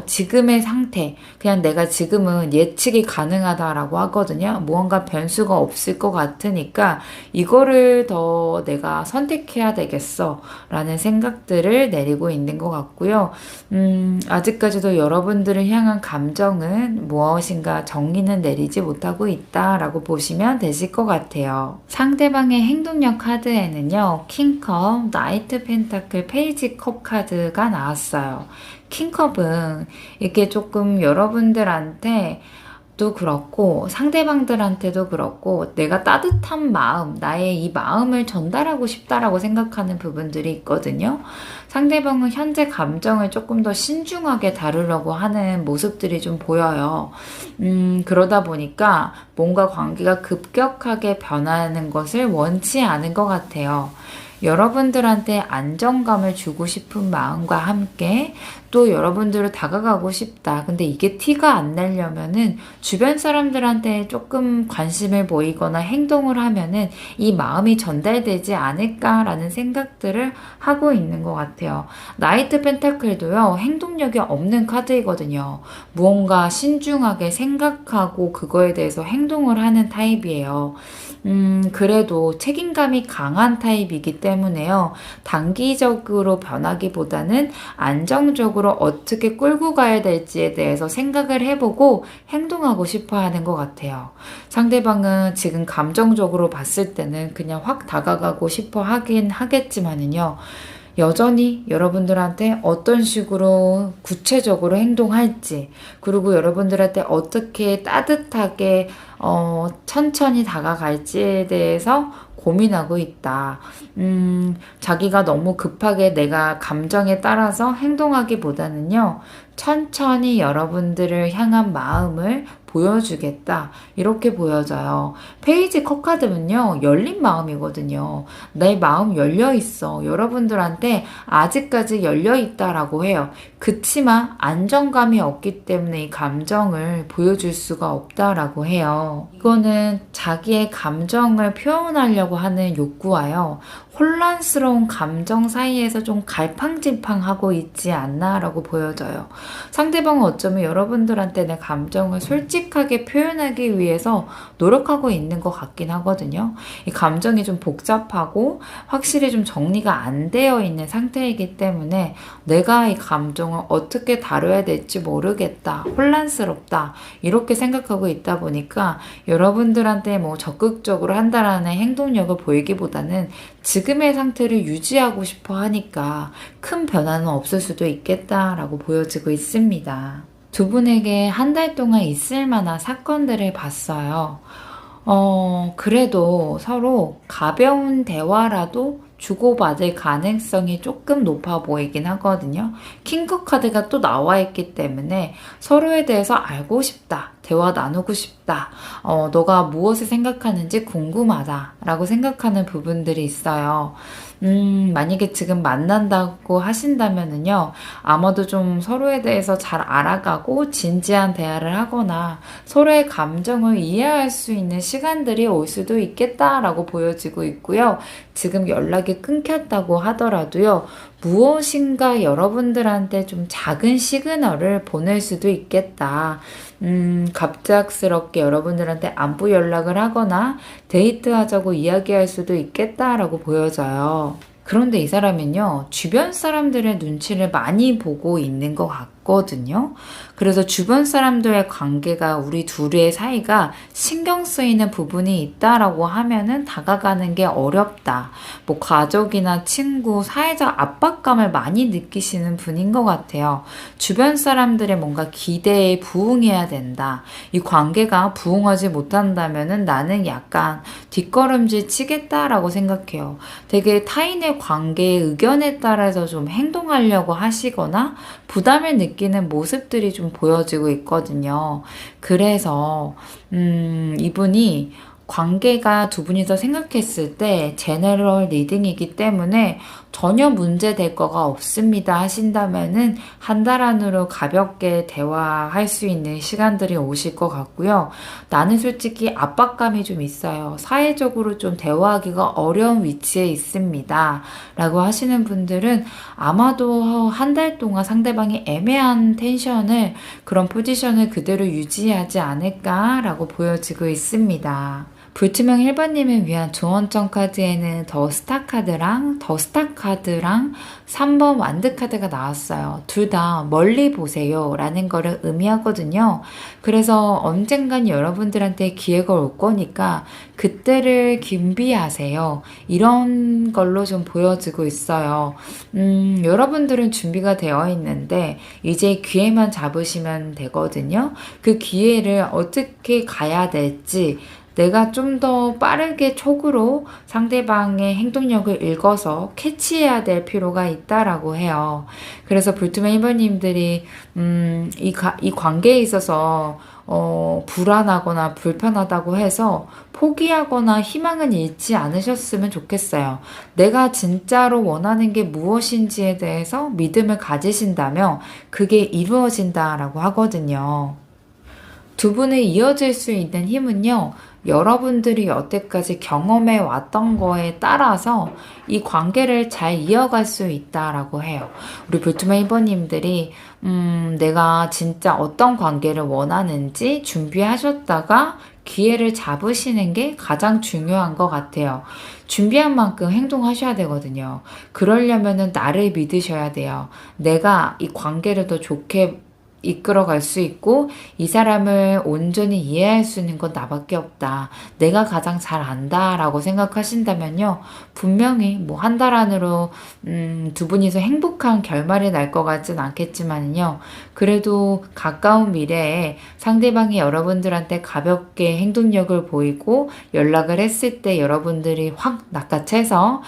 지금의 상태, 그냥 내가 지금은 예측이 가능하다라고 하거든요. 무언가 변수가 없을 것 같으니까 이거를 더 내가 선택해야 되겠어 라는 생각들을 내리고 있는 것 같고요. 아직까지도 여러분들을 향한 감정은 무엇인가 정의는 내리지 못하고 있다라고 보시면 되실 것 같아요. 상대방의 행동력 카드에는요, 킹컵, 나이트 펜타클, 페이지 컵 카드가 나왔어요. 킹컵은 이렇게 조금 여러분들한테 도 그렇고 상대방들한테도 그렇고 내가 따뜻한 마음, 나의 이 마음을 전달하고 싶다라고 생각하는 부분들이 있거든요. 상대방은 현재 감정을 조금 더 신중하게 다루려고 하는 모습들이 좀 보여요. 그러다 보니까 뭔가 관계가 급격하게 변하는 것을 원치 않은 것 같아요. 여러분들한테 안정감을 주고 싶은 마음과 함께 또 여러분들을 다가가고 싶다. 근데 이게 티가 안 나려면은 주변 사람들한테 조금 관심을 보이거나 행동을 하면은 이 마음이 전달되지 않을까라는 생각들을 하고 있는 것 같아요. 나이트 펜타클도요, 행동력이 없는 카드이거든요. 무언가 신중하게 생각하고 그거에 대해서 행동을 하는 타입이에요. 그래도 책임감이 강한 타입이기 때문에요. 단기적으로 변하기보다는 안정적으로 어떻게 끌고 가야 될지에 대해서 생각을 해보고 행동하고 싶어 하는 것 같아요. 상대방은 지금 감정적으로 봤을 때는 그냥 확 다가가고 싶어 하긴 하겠지만은요. 여전히 여러분들한테 어떤 식으로 구체적으로 행동할지, 그리고 여러분들한테 어떻게 따뜻하게 천천히 다가갈지에 대해서 고민하고 있다. 자기가 너무 급하게 내가 감정에 따라서 행동하기보다는요, 천천히 여러분들을 향한 마음을 보여주겠다. 이렇게 보여져요. 페이지 컵 카드는요, 열린 마음이거든요. 내 마음 열려있어. 여러분들한테 아직까지 열려있다라고 해요. 그치만 안정감이 없기 때문에 이 감정을 보여줄 수가 없다라고 해요. 이거는 자기의 감정을 표현하려고 하는 욕구와요, 혼란스러운 감정 사이에서 좀 갈팡질팡하고 있지 않나라고 보여져요. 상대방은 어쩌면 여러분들한테 내 감정을 솔직하게 표현하기 위해서 노력하고 있는 것 같긴 하거든요. 이 감정이 좀 복잡하고 확실히 좀 정리가 안 되어 있는 상태이기 때문에 내가 이 감정을 어떻게 다뤄야 될지 모르겠다, 혼란스럽다, 이렇게 생각하고 있다 보니까 여러분들한테 뭐 적극적으로 한다라는 행동력을 보이기보다는 지금의 상태를 유지하고 싶어 하니까 큰 변화는 없을 수도 있겠다라고 보여지고 있습니다. 두 분에게 한 달 동안 있을 만한 사건들을 봤어요. 그래도 서로 가벼운 대화라도 주고받을 가능성이 조금 높아 보이긴 하거든요. 킹컵 카드가 또 나와 있기 때문에 서로에 대해서 알고 싶다, 대화 나누고 싶다, 너가 무엇을 생각하는지 궁금하다 라고 생각하는 부분들이 있어요. 만약에 지금 만난다고 하신다면은요, 아마도 좀 서로에 대해서 잘 알아가고 진지한 대화를 하거나 서로의 감정을 이해할 수 있는 시간들이 올 수도 있겠다라고 보여지고 있고요. 지금 연락이 끊겼다고 하더라도요, 무엇인가 여러분들한테 좀 작은 시그널을 보낼 수도 있겠다. 갑작스럽게 여러분들한테 안부 연락을 하거나 데이트하자고 이야기할 수도 있겠다라고 보여져요. 그런데 이 사람은요, 주변 사람들의 눈치를 많이 보고 있는 것 같고 같거든요. 그래서 주변 사람들의 관계가 우리 둘의 사이가 신경 쓰이는 부분이 있다라고 하면은 다가가는 게 어렵다. 뭐 가족이나 친구, 사회적 압박감을 많이 느끼시는 분인 것 같아요. 주변 사람들의 뭔가 기대에 부응해야 된다. 이 관계가 부응하지 못한다면은 나는 약간 뒷걸음질 치겠다라고 생각해요. 되게 타인의 관계의 의견에 따라서 좀 행동하려고 하시거나 부담을 느끼는 모습들이 좀 보여지고 있거든요. 그래서 이분이 관계가 두 분이서 생각했을 때 제너럴 리딩이기 때문에 전혀 문제될 거가 없습니다 하신다면은 한 달 안으로 가볍게 대화할 수 있는 시간들이 오실 것 같고요. 나는 솔직히 압박감이 좀 있어요. 사회적으로 좀 대화하기가 어려운 위치에 있습니다 라고 하시는 분들은 아마도 한 달 동안 상대방이 애매한 텐션을 그런 포지션을 그대로 유지하지 않을까라고 보여지고 있습니다. 불투명 1번님을 위한 조언점 카드에는 더 스타 카드랑 3번 완드 카드가 나왔어요. 둘 다 멀리 보세요 라는 거를 의미하거든요. 그래서 언젠간 여러분들한테 기회가 올 거니까 그때를 준비하세요. 이런 걸로 좀 보여지고 있어요. 여러분들은 준비가 되어 있는데 이제 기회만 잡으시면 되거든요. 그 기회를 어떻게 가야 될지 내가 좀 더 빠르게 촉으로 상대방의 행동력을 읽어서 캐치해야 될 필요가 있다라고 해요. 그래서 불투명 1번님들이 이 관계에 있어서 불안하거나 불편하다고 해서 포기하거나 희망은 잃지 않으셨으면 좋겠어요. 내가 진짜로 원하는 게 무엇인지에 대해서 믿음을 가지신다면 그게 이루어진다라고 하거든요. 두 분의 이어질 수 있는 힘은요, 여러분들이 여태까지 경험해 왔던 거에 따라서 이 관계를 잘 이어갈 수 있다라고 해요. 우리 불투명 1번님들이 내가 진짜 어떤 관계를 원하는지 준비하셨다가 기회를 잡으시는 게 가장 중요한 것 같아요. 준비한 만큼 행동하셔야 되거든요. 그러려면은 나를 믿으셔야 돼요. 내가 이 관계를 더 좋게 이끌어갈 수 있고 이 사람을 온전히 이해할 수 있는 건 나밖에 없다. 내가 가장 잘 안다라고 생각하신다면요. 분명히 뭐 한 달 안으로 두 분이서 행복한 결말이 날 것 같진 않겠지만요. 그래도 가까운 미래에 상대방이 여러분들한테 가볍게 행동력을 보이고 연락을 했을 때 여러분들이 확 낚아채서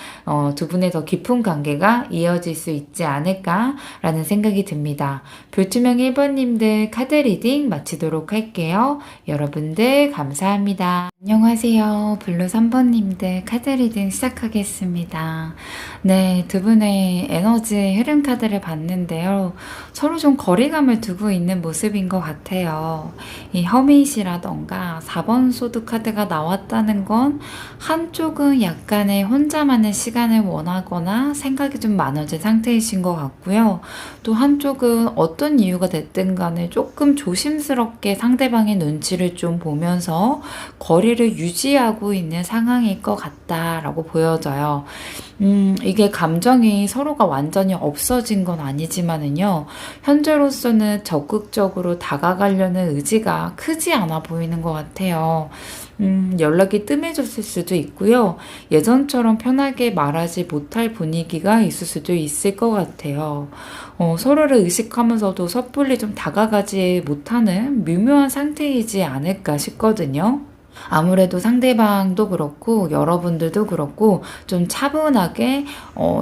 두 분의 더 깊은 관계가 이어질 수 있지 않을까라는 생각이 듭니다. 불투명 1번님들 카드 리딩 마치도록 할게요. 여러분들 감사합니다. 안녕하세요. 블루 3번님들 카드 리딩 시작하겠습니다. 네, 두 분의 에너지 흐름 카드를 봤는데요. 서로 좀 거리감을 두고 있는 모습인 것 같아요. 이 허밋이라던가 4번 소드 카드가 나왔다는 건 한쪽은 약간의 혼자만의 시간을 원하거나 생각이 좀 많아진 상태이신 것 같고요. 또 한쪽은 어떤 이유가 됐든 간에 조금 조심스럽게 상대방의 눈치를 좀 보면서 거리를 유지하고 있는 상황일 것 같다라고 보여져요. 이게 감정이 서로가 완전히 없어진 건 아니지만은요, 현재로서는 적극적으로 다가가려는 의지가 크지 않아 보이는 것 같아요. 연락이 뜸해졌을 수도 있고요. 예전처럼 편하게 말하지 못할 분위기가 있을 수도 있을 것 같아요. 서로를 의식하면서도 섣불리 좀 다가가지 못하는 미묘한 상태이지 않을까 싶거든요. 아무래도 상대방도 그렇고 여러분들도 그렇고 좀 차분하게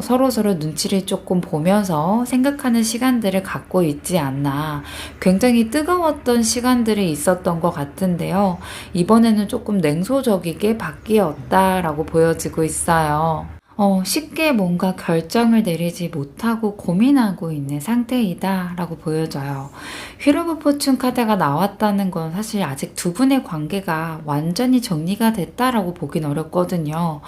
서로서로 눈치를 조금 보면서 생각하는 시간들을 갖고 있지 않나. 굉장히 뜨거웠던 시간들이 있었던 것 같은데요. 이번에는 조금 냉소적이게 바뀌었다라고 보여지고 있어요. 쉽게 뭔가 결정을 내리지 못하고 고민하고 있는 상태이다 라고 보여져요. 휠 오브 포춘 카드가 나왔다는 건 사실 아직 두 분의 관계가 완전히 정리가 됐다라고 보긴 어렵거든요.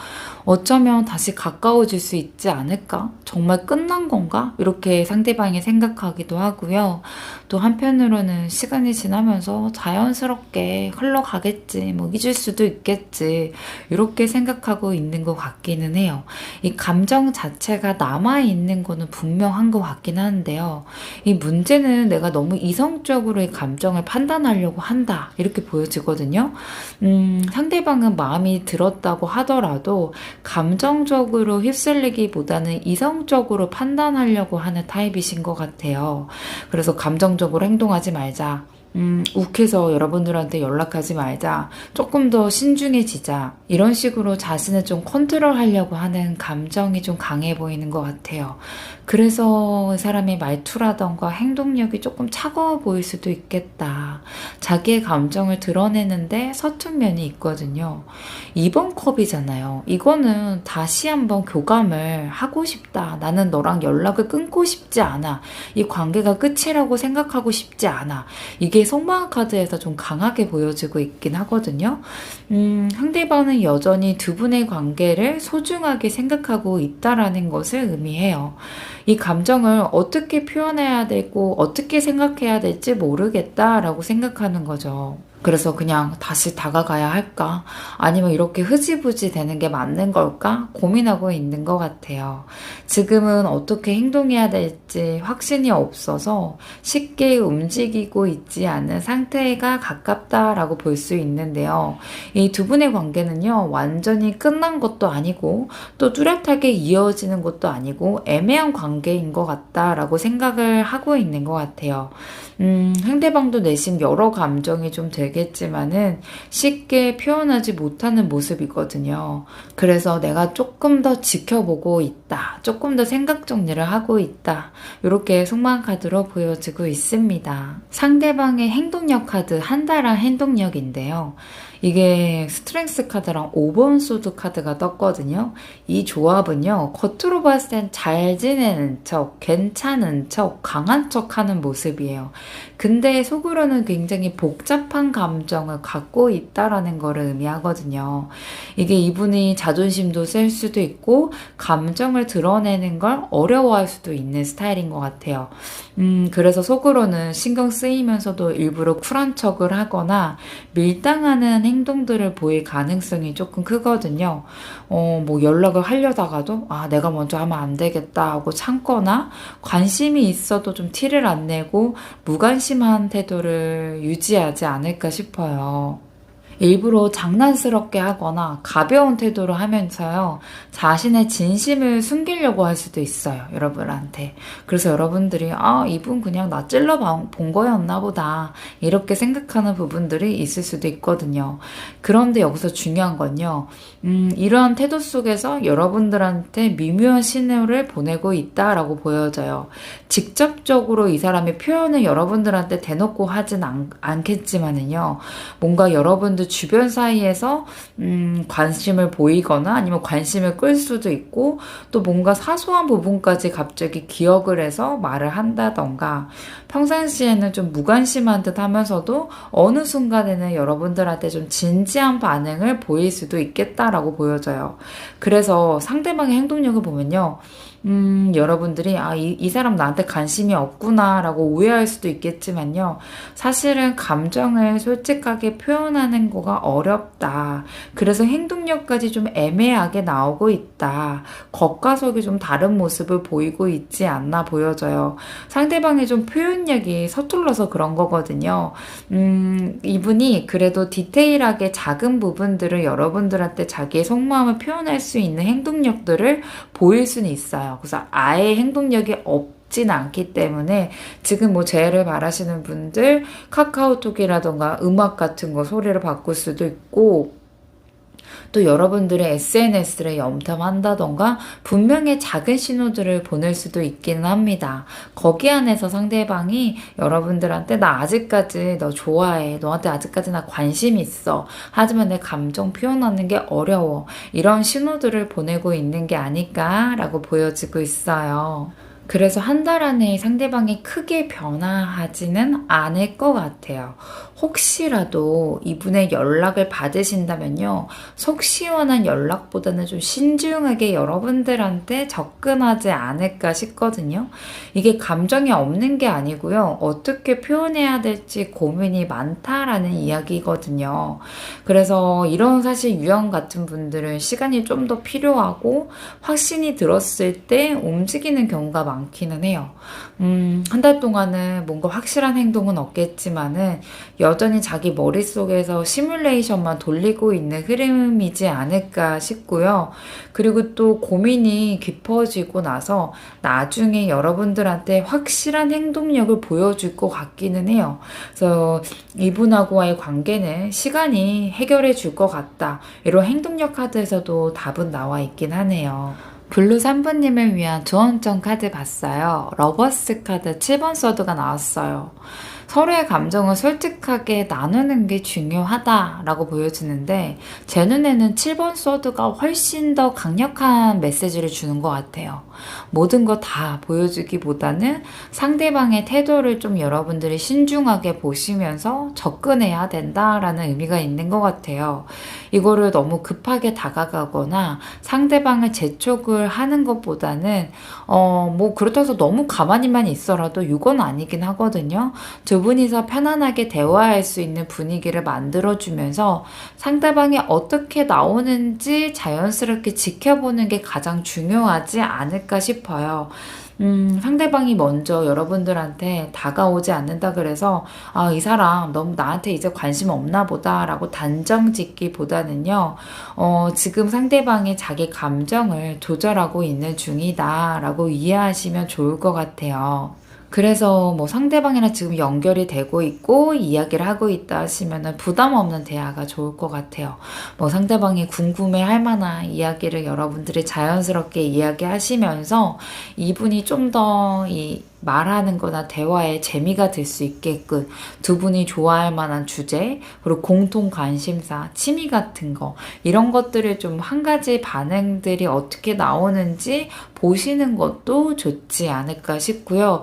어쩌면 다시 가까워질 수 있지 않을까? 정말 끝난 건가? 이렇게 상대방이 생각하기도 하고요. 또 한편으로는 시간이 지나면서 자연스럽게 흘러가겠지, 뭐 잊을 수도 있겠지, 이렇게 생각하고 있는 것 같기는 해요. 이 감정 자체가 남아있는 거는 분명한 것 같긴 한데요. 이 문제는 내가 너무 이성적으로 이 감정을 판단하려고 한다. 이렇게 보여지거든요. 상대방은 마음이 들었다고 하더라도 감정적으로 휩쓸리기보다는 이성적으로 판단하려고 하는 타입이신 것 같아요. 그래서 감정적으로 행동하지 말자. 욱해서 여러분들한테 연락하지 말자. 조금 더 신중해지자. 이런 식으로 자신을 좀 컨트롤하려고 하는 감정이 좀 강해 보이는 것 같아요. 그래서 이 사람의 말투라던가 행동력이 조금 차가워 보일 수도 있겠다. 자기의 감정을 드러내는데 서툰 면이 있거든요. 2번 컵이잖아요. 이거는 다시 한번 교감을 하고 싶다. 나는 너랑 연락을 끊고 싶지 않아. 이 관계가 끝이라고 생각하고 싶지 않아. 이게 속마음 카드에서 좀 강하게 보여지고 있긴 하거든요. 상대방은 여전히 두 분의 관계를 소중하게 생각하고 있다라는 것을 의미해요. 이 감정을 어떻게 표현해야 되고 어떻게 생각해야 될지 모르겠다라고 생각하는 거죠. 그래서 그냥 다시 다가가야 할까? 아니면 이렇게 흐지부지 되는 게 맞는 걸까? 고민하고 있는 것 같아요. 지금은 어떻게 행동해야 될지 확신이 없어서 쉽게 움직이고 있지 않은 상태가 가깝다라고 볼 수 있는데요. 이 두 분의 관계는요, 완전히 끝난 것도 아니고 또 뚜렷하게 이어지는 것도 아니고 애매한 관계인 것 같다라고 생각을 하고 있는 것 같아요. 상대방도 내심 여러 감정이 좀 들겠지만은 쉽게 표현하지 못하는 모습이거든요. 그래서 내가 조금 더 지켜보고 있다. 조금 더 생각 정리를 하고 있다. 이렇게 속마음 카드로 보여지고 있습니다. 상대방의 행동력 카드, 한달한 행동력인데요. 이게 스트렝스 카드랑 5번 소드 카드가 떴거든요. 이 조합은요, 겉으로 봤을 땐 잘 지내는 척, 괜찮은 척, 강한 척 하는 모습이에요. 근데 속으로는 굉장히 복잡한 감정을 갖고 있다라는 거를 의미하거든요. 이게 이분이 자존심도 셀 수도 있고, 감정을 드러내는 걸 어려워할 수도 있는 스타일인 것 같아요. 그래서 속으로는 신경 쓰이면서도 일부러 쿨한 척을 하거나 밀당하는 행동들을 보일 가능성이 조금 크거든요. 뭐 연락을 하려다가도 내가 먼저 하면 안 되겠다 하고 참거나 관심이 있어도 좀 티를 안 내고 무관심한 태도를 유지하지 않을까 싶어요. 일부러 장난스럽게 하거나 가벼운 태도로 하면서요, 자신의 진심을 숨기려고 할 수도 있어요, 여러분한테. 그래서 여러분들이 이분 그냥 나 찔러 본 거였나 보다 이렇게 생각하는 부분들이 있을 수도 있거든요. 그런데 여기서 중요한 건요, 이러한 태도 속에서 여러분들한테 미묘한 신호를 보내고 있다라고 보여져요. 직접적으로 이 사람의 표현을 여러분들한테 대놓고 하진 않겠지만은요, 뭔가 여러분들 주변 사이에서 관심을 보이거나 아니면 관심을 끌 수도 있고, 또 뭔가 사소한 부분까지 갑자기 기억을 해서 말을 한다던가, 평상시에는 좀 무관심한 듯 하면서도 어느 순간에는 여러분들한테 좀 진지한 반응을 보일 수도 있겠다라고 보여져요. 그래서 상대방의 행동력을 보면요, 여러분들이 이 사람 나한테 관심이 없구나 라고 오해할 수도 있겠지만요, 사실은 감정을 솔직하게 표현하는 거가 어렵다. 그래서 행동력까지 좀 애매하게 나오고 있다. 겉과 속이 좀 다른 모습을 보이고 있지 않나 보여져요. 상대방의 좀 표현력이 서툴러서 그런 거거든요. 이분이 그래도 디테일하게 작은 부분들을 여러분들한테 자기의 속마음을 표현할 수 있는 행동력들을 보일 수는 있어요. 그래서 아예 행동력이 없진 않기 때문에 지금 뭐 재해를 바라시는 분들 카카오톡이라던가 음악 같은 거 소리를 바꿀 수도 있고, 또 여러분들의 SNS를 염탐한다던가 분명히 작은 신호들을 보낼 수도 있기는 합니다. 거기 안에서 상대방이 여러분들한테 나 아직까지 너 좋아해, 너한테 아직까지 나 관심 있어, 하지만 내 감정 표현하는 게 어려워, 이런 신호들을 보내고 있는 게 아닐까라고 보여지고 있어요. 그래서 한 달 안에 상대방이 크게 변화하지는 않을 것 같아요. 혹시라도 이분의 연락을 받으신다면요, 속 시원한 연락보다는 좀 신중하게 여러분들한테 접근하지 않을까 싶거든요. 이게 감정이 없는 게 아니고요, 어떻게 표현해야 될지 고민이 많다라는 이야기거든요. 그래서 이런 사실 유형 같은 분들은 시간이 좀 더 필요하고 확신이 들었을 때 움직이는 경우가 많기는 해요. 한 달 동안은 뭔가 확실한 행동은 없겠지만은 여전히 자기 머릿속에서 시뮬레이션만 돌리고 있는 흐름이지 않을까 싶고요. 그리고 또 고민이 깊어지고 나서 나중에 여러분들한테 확실한 행동력을 보여줄 것 같기는 해요. 그래서 이분하고의 관계는 시간이 해결해 줄 것 같다. 이런 행동력 카드에서도 답은 나와 있긴 하네요. 블루 3번님을 위한 조언점 카드 봤어요. 러버스 카드 7번 서드가 나왔어요. 서로의 감정을 솔직하게 나누는 게 중요하다라고 보여지는데 제 눈에는 7번 소드가 훨씬 더 강력한 메시지를 주는 것 같아요. 모든 거 다 보여주기보다는 상대방의 태도를 좀 여러분들이 신중하게 보시면서 접근해야 된다라는 의미가 있는 것 같아요. 이거를 너무 급하게 다가가거나 상대방을 재촉을 하는 것보다는 뭐 그렇다고 해서 너무 가만히만 있어라도 이건 아니긴 하거든요. 두 분이서 편안하게 대화할 수 있는 분위기를 만들어주면서 상대방이 어떻게 나오는지 자연스럽게 지켜보는 게 가장 중요하지 않을까 싶어요. 상대방이 먼저 여러분들한테 다가오지 않는다 그래서 이 사람 너무 나한테 이제 관심 없나 보다라고 단정 짓기보다는요, 지금 상대방이 자기 감정을 조절하고 있는 중이다라고 이해하시면 좋을 것 같아요. 그래서 뭐 상대방이랑 지금 연결이 되고 있고 이야기를 하고 있다 하시면은 부담 없는 대화가 좋을 것 같아요. 뭐 상대방이 궁금해 할 만한 이야기를 여러분들이 자연스럽게 이야기하시면서 이분이 좀 더 말하는 거나 대화에 재미가 들 수 있게끔 두 분이 좋아할 만한 주제, 그리고 공통 관심사, 취미 같은 거, 이런 것들을 좀 한 가지 반응들이 어떻게 나오는지 보시는 것도 좋지 않을까 싶고요.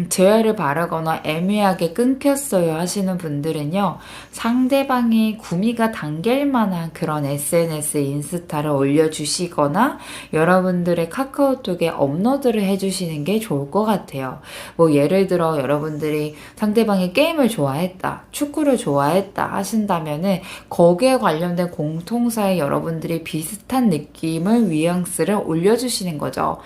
재회를 바라거나 애매하게 끊겼어요 하시는 분들은요, 상대방이 구미가 당길 만한 그런 SNS, 인스타를 올려주시거나 여러분들의 카카오톡에 업로드를 해주시는 게 좋을 것 같아요. 뭐 예를 들어 여러분들이 상대방이 게임을 좋아했다, 축구를 좋아했다 하신다면은 거기에 관련된 공통사에 여러분들이 비슷한 느낌을 뉘앙스를 올려주시는 거죠.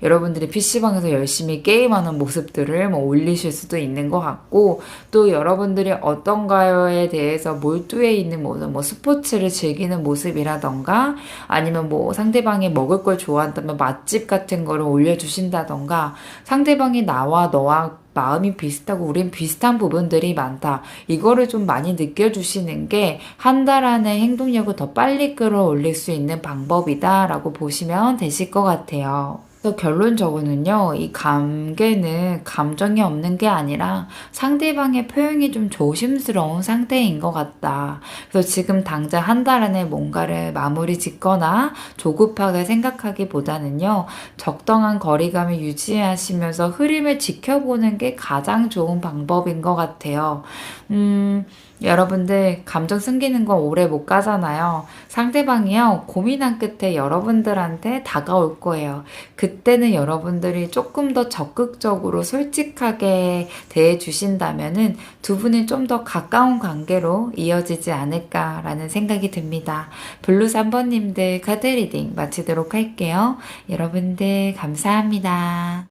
여러분들이 PC방에서 열심히 게임하는 모습들을 뭐 올리실 수도 있는 것 같고, 또 여러분들이 어떤가요에 대해서 몰두해 있는 모습, 뭐 스포츠를 즐기는 모습이라던가 아니면 뭐 상대방이 먹을 걸 좋아한다면 맛집 같은 거를 올려주신다던가, 상대방이 나와 너와 마음이 비슷하고 우린 비슷한 부분들이 많다, 이거를 좀 많이 느껴주시는 게 한 달 안에 행동력을 더 빨리 끌어올릴 수 있는 방법이다 라고 보시면 되실 것 같아요. 그래서 결론적으로는요, 이 관계는 감정이 없는 게 아니라 상대방의 표현이 좀 조심스러운 상태인 것 같다. 그래서 지금 당장 한 달 안에 뭔가를 마무리 짓거나 조급하게 생각하기보다는요, 적당한 거리감을 유지하시면서 흐름을 지켜보는 게 가장 좋은 방법인 것 같아요. 여러분들 감정 숨기는 거 오래 못 가잖아요. 상대방이요, 고민한 끝에 여러분들한테 다가올 거예요. 그때는 여러분들이 조금 더 적극적으로 솔직하게 대해 주신다면은 두 분이 좀 더 가까운 관계로 이어지지 않을까라는 생각이 듭니다. 블루 3번님들 카드 리딩 마치도록 할게요. 여러분들 감사합니다.